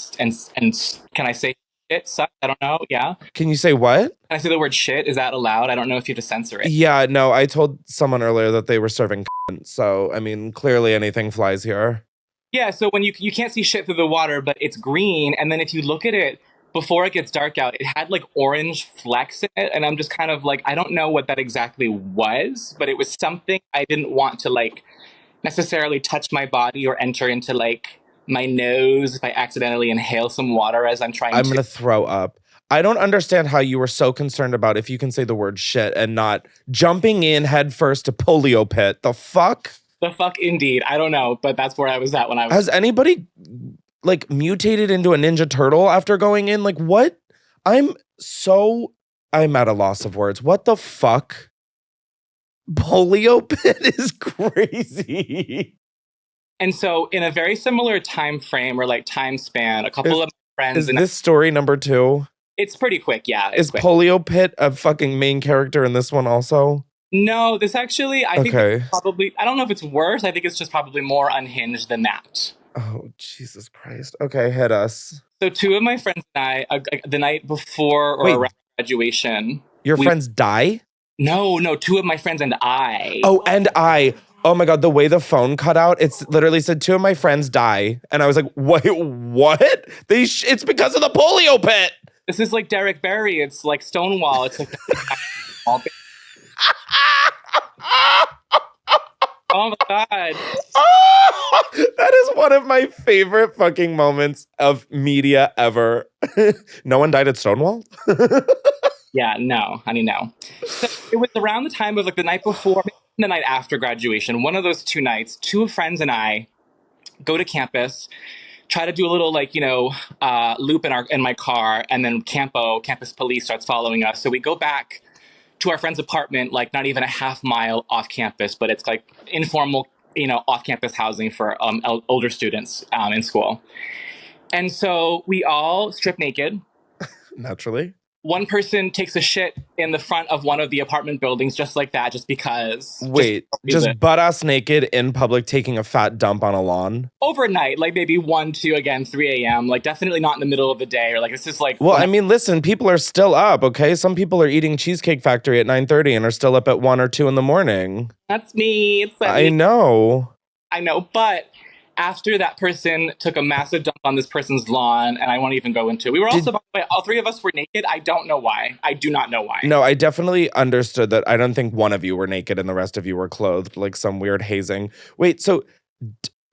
Speaker 4: can I say shit? Suck? I don't know. Yeah.
Speaker 1: Can you say what?
Speaker 4: Can I say the word shit? Is that allowed? I don't know if you have to censor it.
Speaker 1: Yeah, no, I told someone earlier that they were serving so, I mean, clearly anything flies here.
Speaker 4: Yeah, so when you can't see shit through the water, but it's green, and then if you look at it, before it gets dark out, it had like orange flecks in it, and I'm just kind of like, I don't know what that exactly was, but it was something I didn't want to like necessarily touch my body or enter into like my nose if I accidentally inhale some water as I'm trying to.
Speaker 1: I'm going to throw up. I don't understand how you were so concerned about if you can say the word shit and not jumping in head first to polio pit. The fuck?
Speaker 4: The fuck indeed. I don't know, but that's where I was at when I was.
Speaker 1: Has anybody like mutated into a Ninja Turtle after going in? Like what? I'm at a loss of words. What the fuck? Polio pit is crazy.
Speaker 4: And so in a very similar time frame or like time span, a couple of my friends.
Speaker 1: Is this story number 2?
Speaker 4: It's pretty quick, yeah.
Speaker 1: Is quick. Polio pit a fucking main character in this one also?
Speaker 4: No, this actually, I think probably, I don't know if it's worse. I think it's just probably more unhinged than that.
Speaker 1: Oh, Jesus Christ. Okay, hit us.
Speaker 4: So 2 of my friends and I, the night before or around graduation.
Speaker 1: Your friends die?
Speaker 4: No, 2 of my friends and I.
Speaker 1: Oh, and I. Oh my God, the way the phone cut out, it's literally said 2 of my friends die. And I was like, wait, what? It's because of the polio pit.
Speaker 4: This is like Derek Barry. It's like Stonewall. It's like oh my God.
Speaker 1: That is one of my favorite fucking moments of media ever. No one died at Stonewall?
Speaker 4: Yeah, no, honey, no. So it was around the time of like the night before, maybe the night after graduation. One of those 2 nights, 2 friends and I go to campus, try to do a little like, loop in my car, and then campus police starts following us. So we go back to our friend's apartment, like not even a half mile off campus, but it's like informal, off-campus housing for older students in school. And so we all strip naked.
Speaker 1: Naturally.
Speaker 4: One person takes a shit in the front of one of the apartment buildings just like that, just because.
Speaker 1: Wait, just butt-ass naked in public taking a fat dump on a lawn?
Speaker 4: Overnight, like maybe 1, 2, again, 3 a.m., like definitely not in the middle of the day, or like this is like...
Speaker 1: Well, I mean, listen, people are still up, okay? Some people are eating Cheesecake Factory at 9:30 and are still up at 1 or 2 in the morning.
Speaker 4: That's me.
Speaker 1: I know,
Speaker 4: but... After that person took a massive dump on this person's lawn, and I won't even go into it. We were also, by the way, all 3 of us were naked. I don't know why. I do not know why.
Speaker 1: No, I definitely understood that. I don't think one of you were naked and the rest of you were clothed, like some weird hazing. Wait, so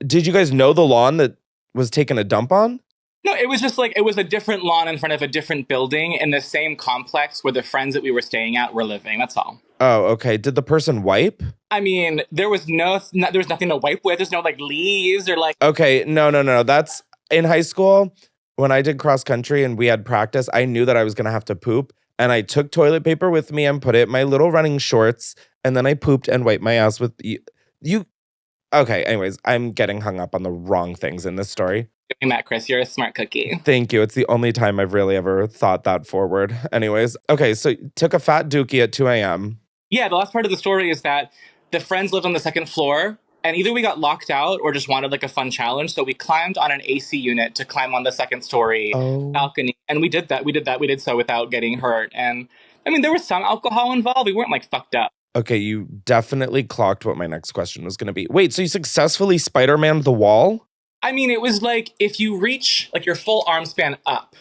Speaker 1: did you guys know the lawn that was taken a dump on?
Speaker 4: No, it was just like, it was a different lawn in front of a different building in the same complex where the friends that we were staying at were living. That's all.
Speaker 1: Oh, okay. Did the person wipe?
Speaker 4: I mean, there was nothing to wipe with. There's no like leaves or like...
Speaker 1: Okay, no. That's in high school when I did cross country and we had practice. I knew that I was going to have to poop, and I took toilet paper with me and put it in my little running shorts, and then I pooped and wiped my ass with you. Okay, anyways, I'm getting hung up on the wrong things in this story.
Speaker 4: Doing that, Chris. You're a smart cookie.
Speaker 1: Thank you. It's the only time I've really ever thought that forward. Anyways, okay, so you took a fat dookie at 2 a.m.
Speaker 4: Yeah, the last part of the story is that the friends lived on the second floor, and either we got locked out or just wanted like a fun challenge. So we climbed on an AC unit to climb on the second story balcony. And we did that. We did so without getting hurt. And I mean, there was some alcohol involved. We weren't like fucked up.
Speaker 1: Okay, you definitely clocked what my next question was going to be. Wait, so you successfully Spider-Man'd the wall?
Speaker 4: I mean, it was like if you reach like your full arm span up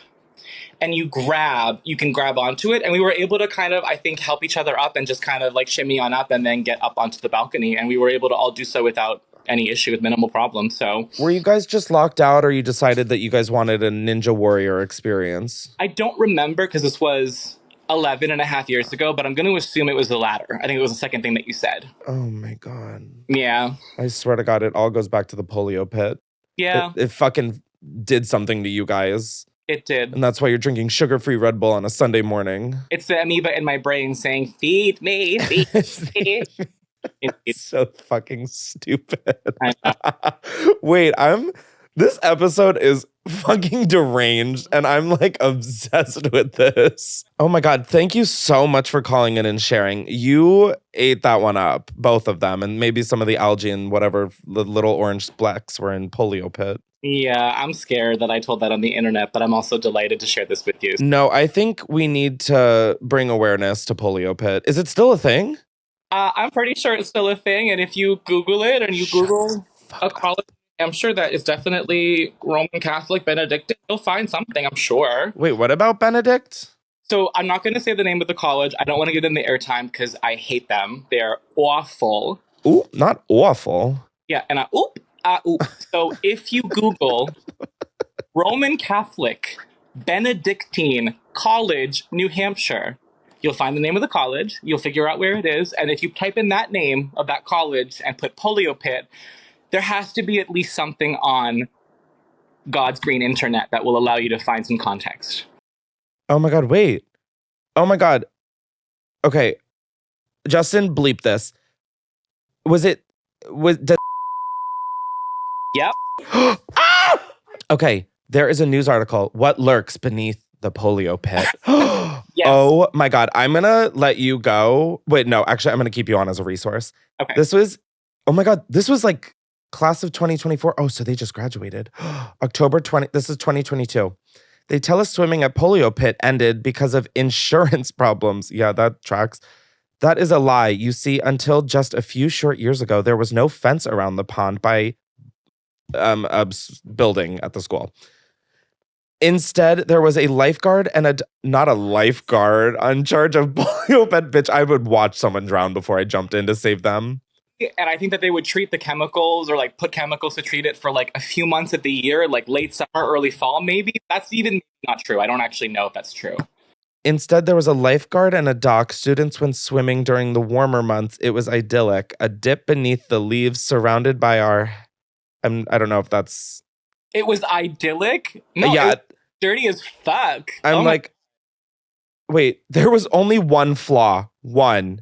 Speaker 4: and you can grab onto it. And we were able to kind of, I think, help each other up and just kind of like shimmy on up and then get up onto the balcony. And we were able to all do so without any issue, with minimal problem. So
Speaker 1: were you guys just locked out, or you decided that you guys wanted a Ninja Warrior experience?
Speaker 4: I don't remember because this was 11 and a half years ago, but I'm going to assume it was the latter. I think it was the second thing that you said.
Speaker 1: Oh my God.
Speaker 4: Yeah.
Speaker 1: I swear to God, it all goes back to the polio pit.
Speaker 4: Yeah.
Speaker 1: It fucking did something to you guys.
Speaker 4: It did.
Speaker 1: And that's why you're drinking sugar-free Red Bull on a Sunday morning.
Speaker 4: It's the amoeba in my brain saying, feed me, feed me.
Speaker 1: It's so fucking stupid. Wait, this episode is fucking deranged, and I'm like obsessed with this. Oh my God, thank you so much for calling in and sharing. You ate that one up, both of them, and maybe some of the algae and whatever the little orange splecks were in polio pit.
Speaker 4: Yeah, I'm scared that I told that on the internet, but I'm also delighted to share this with you.
Speaker 1: No, I think we need to bring awareness to polio pit. Is it still a thing?
Speaker 4: I'm pretty sure it's still a thing, and if you Google it and you Google a college, I'm sure that is definitely Roman Catholic Benedictine. You'll find something, I'm sure.
Speaker 1: Wait, what about Benedict?
Speaker 4: So I'm not going to say the name of the college. I don't want to give them the airtime because I hate them. They're awful.
Speaker 1: Ooh, not awful.
Speaker 4: Yeah, and oop. So if you Google Roman Catholic Benedictine College, New Hampshire, you'll find the name of the college. You'll figure out where it is. And if you type in that name of that college and put polio pit, there has to be at least something on God's green internet that will allow you to find some context.
Speaker 1: Oh my God, wait. Oh my God. Okay. Justin, bleep this.
Speaker 4: Yep.
Speaker 1: Ah! Okay, there is a news article. What lurks beneath the polio pit?
Speaker 4: Yes.
Speaker 1: Oh my God, I'm gonna let you go. Wait, no, actually, I'm gonna keep you on as a resource.
Speaker 4: Okay.
Speaker 1: This was like class of 2024. Oh, so they just graduated. October 20, this is 2022. They tell us swimming at polio pit ended because of insurance problems. Yeah, that tracks. That is a lie. You see, until just a few short years ago, there was no fence around the pond by building at the school. Instead, there was a lifeguard and not a lifeguard on charge of polio pet. Bitch, I would watch someone drown before I jumped in to save them.
Speaker 4: And I think that they would treat the chemicals or like put chemicals to treat it for like a few months of the year, like late summer, early fall, maybe. That's even not true. I don't actually know if that's true. Instead,
Speaker 1: there was a lifeguard and a dock. Students went swimming during the warmer months. It was idyllic. A dip beneath the leaves surrounded by our... I don't know if that's...
Speaker 4: It was idyllic? No,
Speaker 1: yeah.
Speaker 4: It was dirty as fuck.
Speaker 1: I'm like, wait, there was only one flaw. One.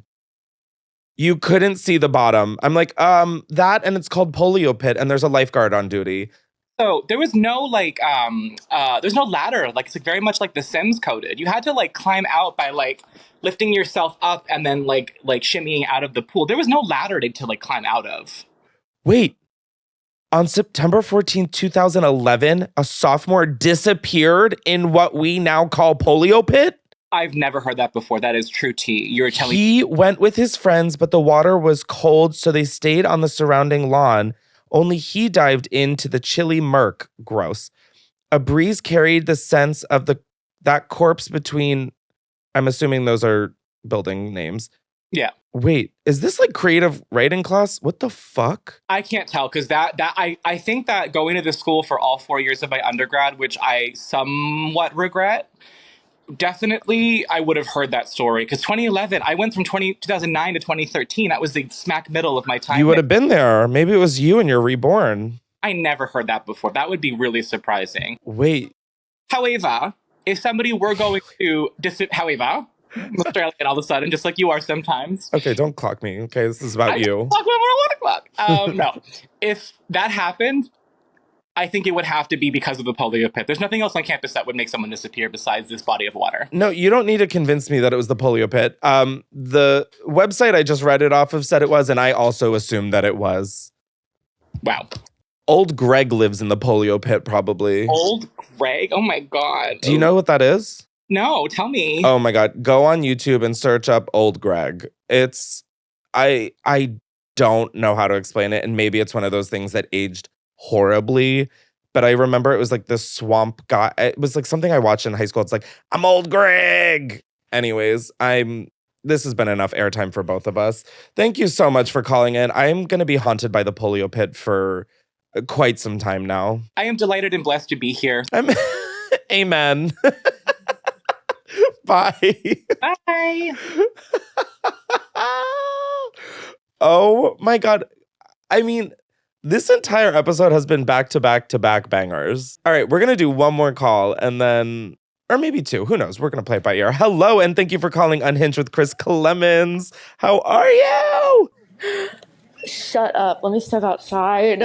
Speaker 1: You couldn't see the bottom. I'm like, that, and it's called Polio Pit, and there's a lifeguard on duty.
Speaker 4: So there was no like, there's no ladder. Like, it's like very much like The Sims coded. You had to like climb out by like lifting yourself up and then like shimmying out of the pool. There was no ladder to like climb out of.
Speaker 1: Wait, on September 14th, 2011, a sophomore disappeared in what we now call Polio Pit?
Speaker 4: I've never heard that before. That is true tea. You're telling
Speaker 1: He went with his friends, but the water was cold, so they stayed on the surrounding lawn. Only he dived into the chilly murk. Gross. A breeze carried the sense of that corpse between... I'm assuming those are building names.
Speaker 4: Yeah.
Speaker 1: Wait, is this like creative writing class? What the fuck?
Speaker 4: I can't tell because I think that going to the school for all 4 years of my undergrad, which I somewhat regret, definitely I would have heard that story. Because 2011, I went from 2009 to 2013. That was the smack middle of my time.
Speaker 1: You would have been there. Maybe it was you and you're reborn.
Speaker 4: I never heard that before. That would be really surprising.
Speaker 1: Wait.
Speaker 4: However, if somebody were going to... However... Australian all of a sudden, just like you are sometimes.
Speaker 1: Okay, don't clock me. Okay, this is about you.
Speaker 4: Clock whenever I want to clock. No, if that happened, I think it would have to be because of the polio pit. There's nothing else on campus that would make someone disappear besides this body of water.
Speaker 1: No, you don't need to convince me that it was the polio pit. The website I just read it off of said it was, and I also assumed that it was.
Speaker 4: Wow.
Speaker 1: Old Greg lives in the polio pit, probably.
Speaker 4: Old Greg? Oh my God.
Speaker 1: Do you know what that is?
Speaker 4: No, tell me.
Speaker 1: Oh my God. Go on YouTube and search up Old Greg. It's, I don't know how to explain it. And maybe it's one of those things that aged horribly. But I remember it was like this swamp guy. It was like something I watched in high school. It's like, I'm Old Greg. Anyways, this has been enough airtime for both of us. Thank you so much for calling in. I'm going to be haunted by the polio pit for quite some time now.
Speaker 4: I am delighted and blessed to be here.
Speaker 1: Amen. Bye.
Speaker 4: Bye.
Speaker 1: Oh my God. I mean, this entire episode has been back to back to back bangers. All right, we're going to do one more call and then, or maybe two. Who knows? We're going to play it by ear. Hello, and thank you for calling Unhinged with Chris Klemens. How are you?
Speaker 5: Shut up. Let me step outside.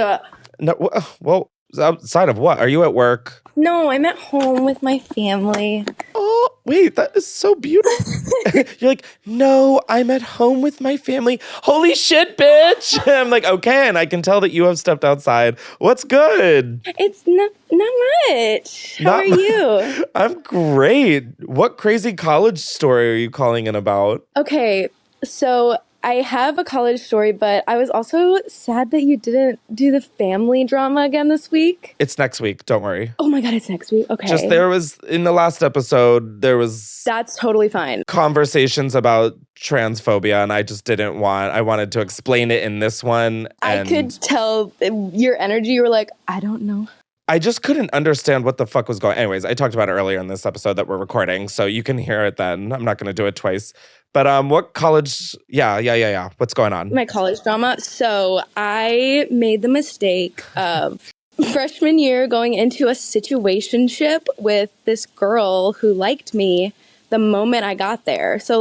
Speaker 1: No, well, outside of what? Are you at work?
Speaker 5: No, I'm at home with my family.
Speaker 1: Oh, wait, that is so beautiful. You're like, no, I'm at home with my family. Holy shit, bitch. I'm like, okay, and I can tell that you have stepped outside. What's good?
Speaker 5: It's not much. How are you?
Speaker 1: I'm great. What crazy college story are you calling in about?
Speaker 5: Okay, so I have a college story, but I was also sad that you didn't do the family drama again this week.
Speaker 1: It's next week. Don't worry.
Speaker 5: Oh my God, it's next week. Okay.
Speaker 1: Just there was, in the last episode, there was...
Speaker 5: That's totally fine.
Speaker 1: Conversations about transphobia, and I just didn't want... I wanted to explain it in this one.
Speaker 5: I could tell your energy. You were like, I don't know.
Speaker 1: I just couldn't understand what the fuck was going... Anyways, I talked about it earlier in this episode that we're recording, so you can hear it then. I'm not going to do it twice. But what college... Yeah. What's going on?
Speaker 5: My college drama. So I made the mistake of freshman year going into a situationship with this girl who liked me the moment I got there. So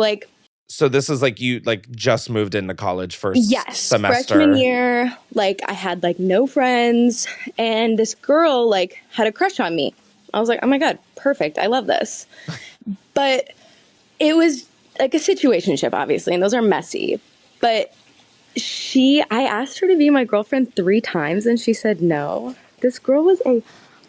Speaker 1: this is like you just moved into college first semester.
Speaker 5: Freshman year, I had no friends, and this girl had a crush on me. I was like, oh my God, perfect. I love this. But it was a situationship, obviously, and those are messy. But I asked her to be my girlfriend 3 times, and she said no. This girl was a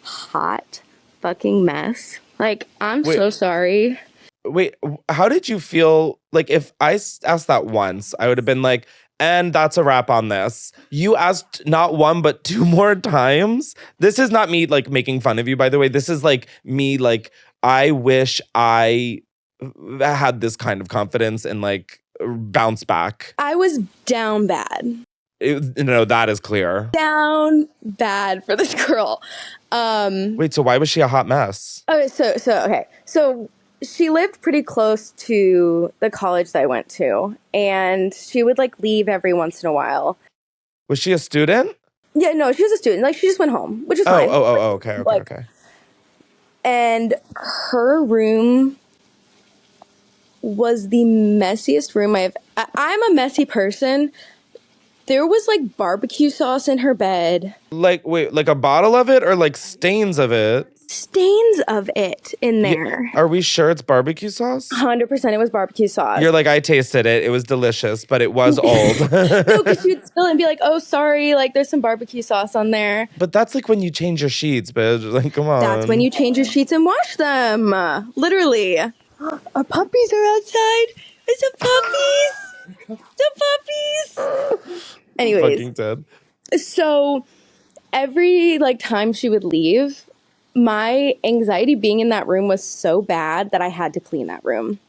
Speaker 5: hot fucking mess. I'm so sorry.
Speaker 1: Wait, how did you feel? Like, if I asked that once, I would have been like, and that's a wrap on this. You asked not one, but two more times. This is not me, like, making fun of you, by the way. This is, like, me, like, I wish I had this kind of confidence and, like, bounce back.
Speaker 5: I was down bad.
Speaker 1: No, that is clear.
Speaker 5: Down bad for this girl.
Speaker 1: Wait, so why was she a hot mess?
Speaker 5: Okay, so she lived pretty close to the college that I went to, and she would like leave every once in a while.
Speaker 1: Was she a student?
Speaker 5: Yeah, no, she was a student. Like, she just went home, which is
Speaker 1: Oh,
Speaker 5: fine.
Speaker 1: okay.
Speaker 5: And her room was the messiest room I'm a messy person. There was like barbecue sauce in her bed.
Speaker 1: Like, wait, like a bottle of it or like stains of it?
Speaker 5: Stains of it in there.
Speaker 1: Are we sure it's barbecue sauce?
Speaker 5: 100% it was barbecue sauce.
Speaker 1: You're like, I tasted it. It was delicious, but it was old.
Speaker 5: No, because she would spill it and be like, oh, sorry, like there's some barbecue sauce on there.
Speaker 1: But that's like when you change your sheets, bitch. Like, come on.
Speaker 5: That's when you change your sheets and wash them. Literally. Our puppies are outside. It's the puppies. The puppies. Anyways.
Speaker 1: Fucking dead.
Speaker 5: So every like time she would leave, my anxiety being in that room was so bad that I had to clean that room.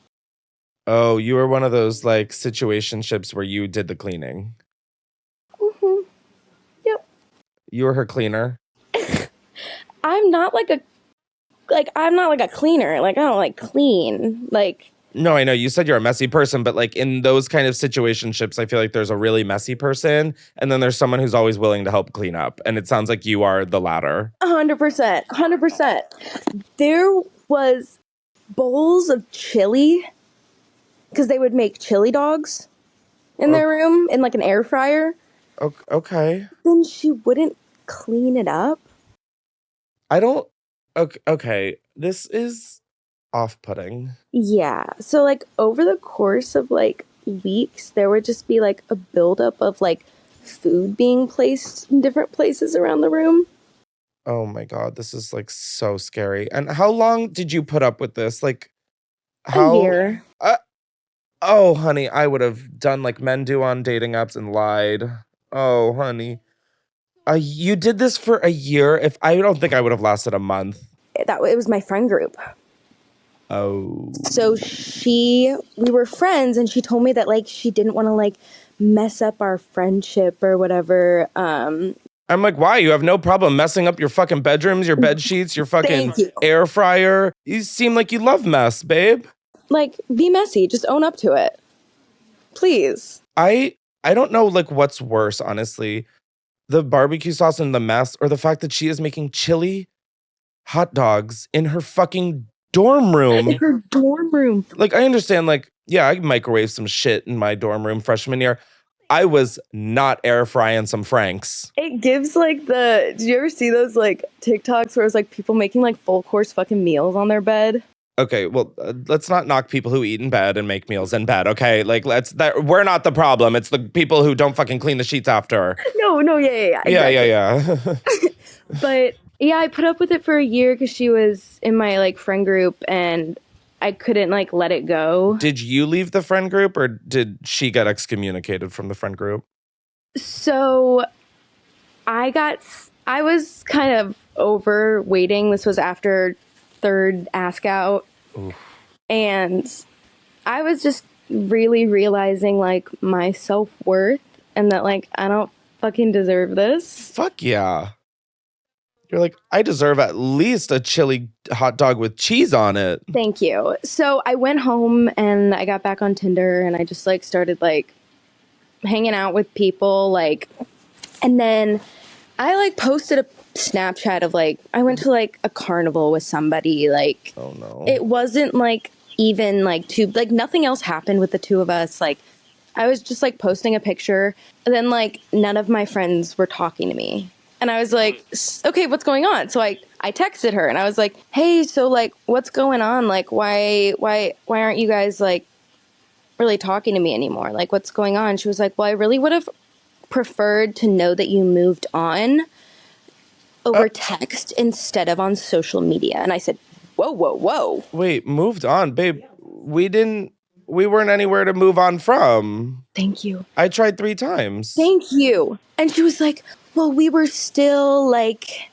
Speaker 1: Oh, you were one of those like situationships where you did the cleaning.
Speaker 5: Mm-hmm. Yep.
Speaker 1: You were her cleaner.
Speaker 5: I'm not like a cleaner. Like, I don't like clean. Like,
Speaker 1: No, I know you said you're a messy person, but like in those kind of situationships, I feel like there's a really messy person, and then there's someone who's always willing to help clean up. And it sounds like you are the latter.
Speaker 5: 100%. 100%. There was bowls of chili because they would make chili dogs in their room in like an air fryer.
Speaker 1: Okay.
Speaker 5: Then she wouldn't clean it up.
Speaker 1: I don't. Okay. This is off-putting.
Speaker 5: Yeah. So like over the course of like weeks, there would just be like a buildup of like food being placed in different places around the room.
Speaker 1: Oh my God, this is like so scary. And how long did you put up with this? Like, how?
Speaker 5: A year.
Speaker 1: Oh, honey, I would have done like men do on dating apps and lied. Oh, honey. You did this for a year. I don't think I would have lasted a month.
Speaker 5: It was my friend group.
Speaker 1: Oh.
Speaker 5: So we were friends, and she told me that like she didn't want to like mess up our friendship or whatever.
Speaker 1: I'm like, why? You have no problem messing up your fucking bedrooms, your bed sheets, your fucking air fryer. You seem like you love mess, babe.
Speaker 5: Like, be messy. Just own up to it. Please.
Speaker 1: I don't know like what's worse, honestly. The barbecue sauce and the mess, or the fact that she is making chili hot dogs in her fucking dorm room.
Speaker 5: In her dorm room.
Speaker 1: Like, I understand, like, yeah, I microwaved some shit in my dorm room freshman year. I was not air frying some Franks.
Speaker 5: It gives like did you ever see those like TikToks where it's like people making like full course fucking meals on their bed?
Speaker 1: Okay, well, let's not knock people who eat in bed and make meals in bed, okay? Like, we're not the problem. It's the people who don't fucking clean the sheets after.
Speaker 5: No, yeah.
Speaker 1: Exactly. Yeah.
Speaker 5: But yeah, I put up with it for a year because she was in my like friend group, and I couldn't like let it go.
Speaker 1: Did you leave the friend group, or did she get excommunicated from the friend group?
Speaker 5: So I was kind of over waiting. This was after third ask out.
Speaker 1: Oof.
Speaker 5: And I was just really realizing like my self-worth and that like I don't fucking deserve this.
Speaker 1: Fuck yeah. You're like, I deserve at least a chili hot dog with cheese on it.
Speaker 5: Thank you. So I went home and I got back on Tinder, and I just like started like hanging out with people, like, and then I like posted a Snapchat of like I went to like a carnival with somebody. Like,
Speaker 1: oh no,
Speaker 5: it wasn't like even like two, like nothing else happened with the two of us. Like, I was just like posting a picture, and then like none of my friends were talking to me, and I was like, okay, what's going on? So I texted her, and I was like, hey, so like what's going on? Like, why aren't you guys like really talking to me anymore? Like, what's going on? She was like, well, I really would have preferred to know that you moved on over text instead of on social media. And I said, whoa.
Speaker 1: Wait, moved on, babe. we weren't anywhere to move on from.
Speaker 5: Thank you.
Speaker 1: I tried 3 times.
Speaker 5: Thank you. And she was like, well, we were still like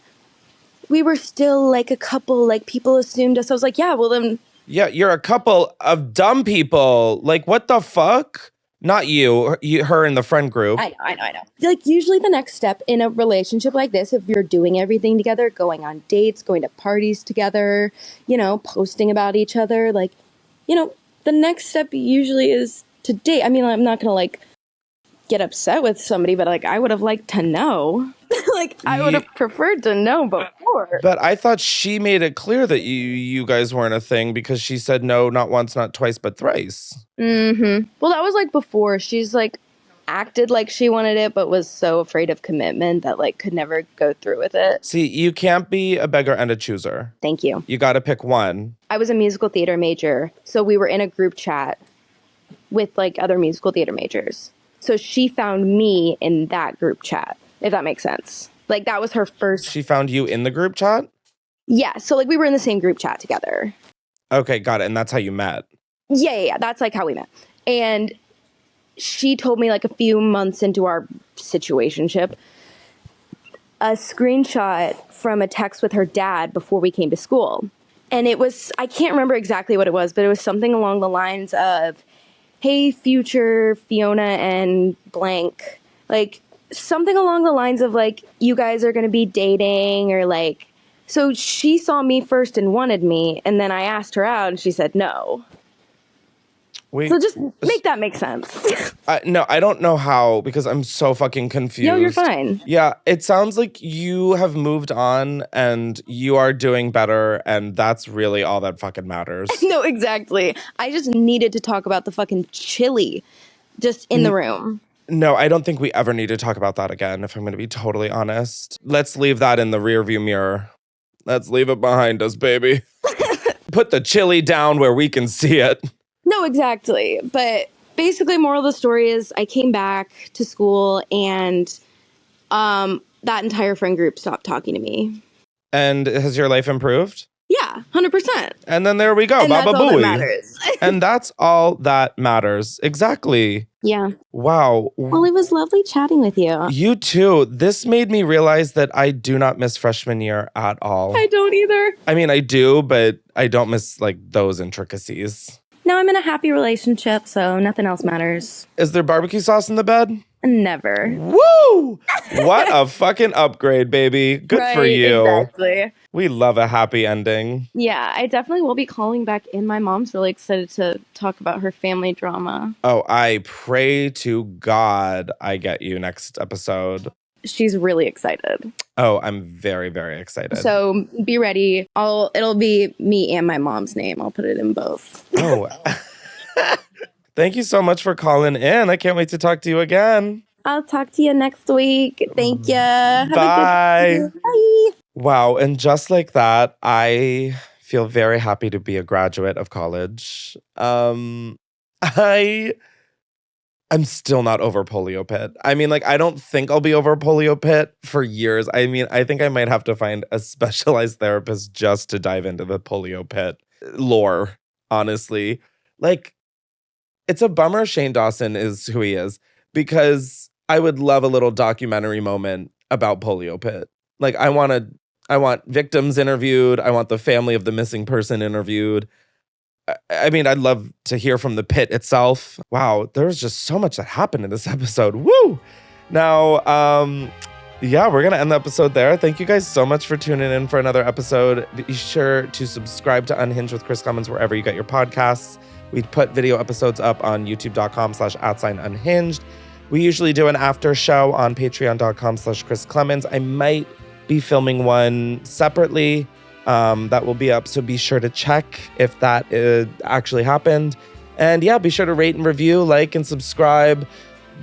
Speaker 5: a couple, like people assumed us. I was like, yeah, well then.
Speaker 1: Yeah, you're a couple of dumb people. Like, what the fuck? Not you, her and the friend group.
Speaker 5: I know. Like, usually the next step in a relationship like this, if you're doing everything together, going on dates, going to parties together, posting about each other, like, the next step usually is to date. I mean, I'm not going to, like, get upset with somebody, but, like, I would have liked to know. Like, I would have preferred to know before.
Speaker 1: But I thought she made it clear that you guys weren't a thing because she said no, not once, not twice, but thrice.
Speaker 5: Mm-hmm. Well, that was, like, before. She's, like, acted like she wanted it, but was so afraid of commitment that, like, could never go through with it.
Speaker 1: See, you can't be a beggar and a chooser.
Speaker 5: Thank you.
Speaker 1: You got to pick one.
Speaker 5: I was a musical theater major, so we were in a group chat with, like, other musical theater majors. So she found me in that group chat, if that makes sense. Like, that was her first...
Speaker 1: She found you in the group chat?
Speaker 5: Yeah, so, like, we were in the same group chat together.
Speaker 1: Okay, got it. And that's how you met?
Speaker 5: Yeah. That's, like, how we met. And she told me, like, a few months into our situationship, a screenshot from a text with her dad before we came to school. And it was... I can't remember exactly what it was, but it was something along the lines of, hey, future Fiona and blank, like... something along the lines of, like, you guys are going to be dating or, like... So she saw me first and wanted me, and then I asked her out, and she said no. So just make that make sense.
Speaker 1: No, I don't know how, because I'm so fucking confused.
Speaker 5: No, you're fine.
Speaker 1: Yeah, it sounds like you have moved on, and you are doing better, and that's really all that fucking matters.
Speaker 5: No, exactly. I just needed to talk about the fucking chili just in the room.
Speaker 1: No, I don't think we ever need to talk about that again, if I'm going to be totally honest. Let's leave that in the rearview mirror. Let's leave it behind us, baby. Put the chili down where we can see it.
Speaker 5: No, exactly. But basically, moral of the story is I came back to school and that entire friend group stopped talking to me.
Speaker 1: And has your life improved?
Speaker 5: Yeah, 100%.
Speaker 1: And then there we go.
Speaker 5: And
Speaker 1: Baba
Speaker 5: that's all that
Speaker 1: booey.
Speaker 5: matters.
Speaker 1: And that's all that matters. Exactly.
Speaker 5: Yeah.
Speaker 1: Wow.
Speaker 5: Well, it was lovely chatting with you.
Speaker 1: You too. This made me realize that I do not miss freshman year at all.
Speaker 5: I don't either.
Speaker 1: I mean, I do, but I don't miss, like, those intricacies.
Speaker 5: Now I'm in a happy relationship, so nothing else matters.
Speaker 1: Is there barbecue sauce in the bed?
Speaker 5: Never.
Speaker 1: Woo! What a fucking upgrade, baby. Good for you.
Speaker 5: Exactly.
Speaker 1: We love a happy ending.
Speaker 5: Yeah, I definitely will be calling back in. My mom's really excited to talk about her family drama.
Speaker 1: Oh, I pray to God I get you next episode.
Speaker 5: She's really excited.
Speaker 1: Oh, I'm very, very excited.
Speaker 5: So be ready. It'll be me and my mom's name. I'll put it in both.
Speaker 1: Oh. Thank you so much for calling in. I can't wait to talk to you again.
Speaker 5: I'll talk to you next week. Thank you.
Speaker 1: Bye.
Speaker 5: Bye.
Speaker 1: Wow. And just like that, I feel very happy to be a graduate of college. I'm still not over Polio Pit. I mean, like, I don't think I'll be over Polio Pit for years. I mean, I think I might have to find a specialized therapist just to dive into the Polio Pit lore, honestly. Like, it's a bummer Shane Dawson is who he is, because I would love a little documentary moment about Polio Pit. Like, I want victims interviewed. I want the family of the missing person interviewed. I mean, I'd love to hear from the pit itself. Wow, there was just so much that happened in this episode. Woo! Now, yeah, we're going to end the episode there. Thank you guys so much for tuning in for another episode. Be sure to subscribe to Unhinged with Chris Klemens wherever you get your podcasts. We put video episodes up on youtube.com/@unhinged. We usually do an after show on patreon.com/Chris Klemens. I might be filming one separately. That will be up, so be sure to check if that actually happened. And yeah, be sure to rate and review, like and subscribe,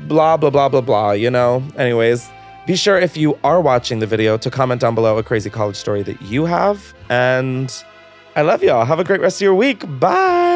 Speaker 1: blah, blah, blah, blah, blah, you know? Anyways, be sure if you are watching the video to comment down below a crazy college story that you have. And I love y'all. Have a great rest of your week. Bye!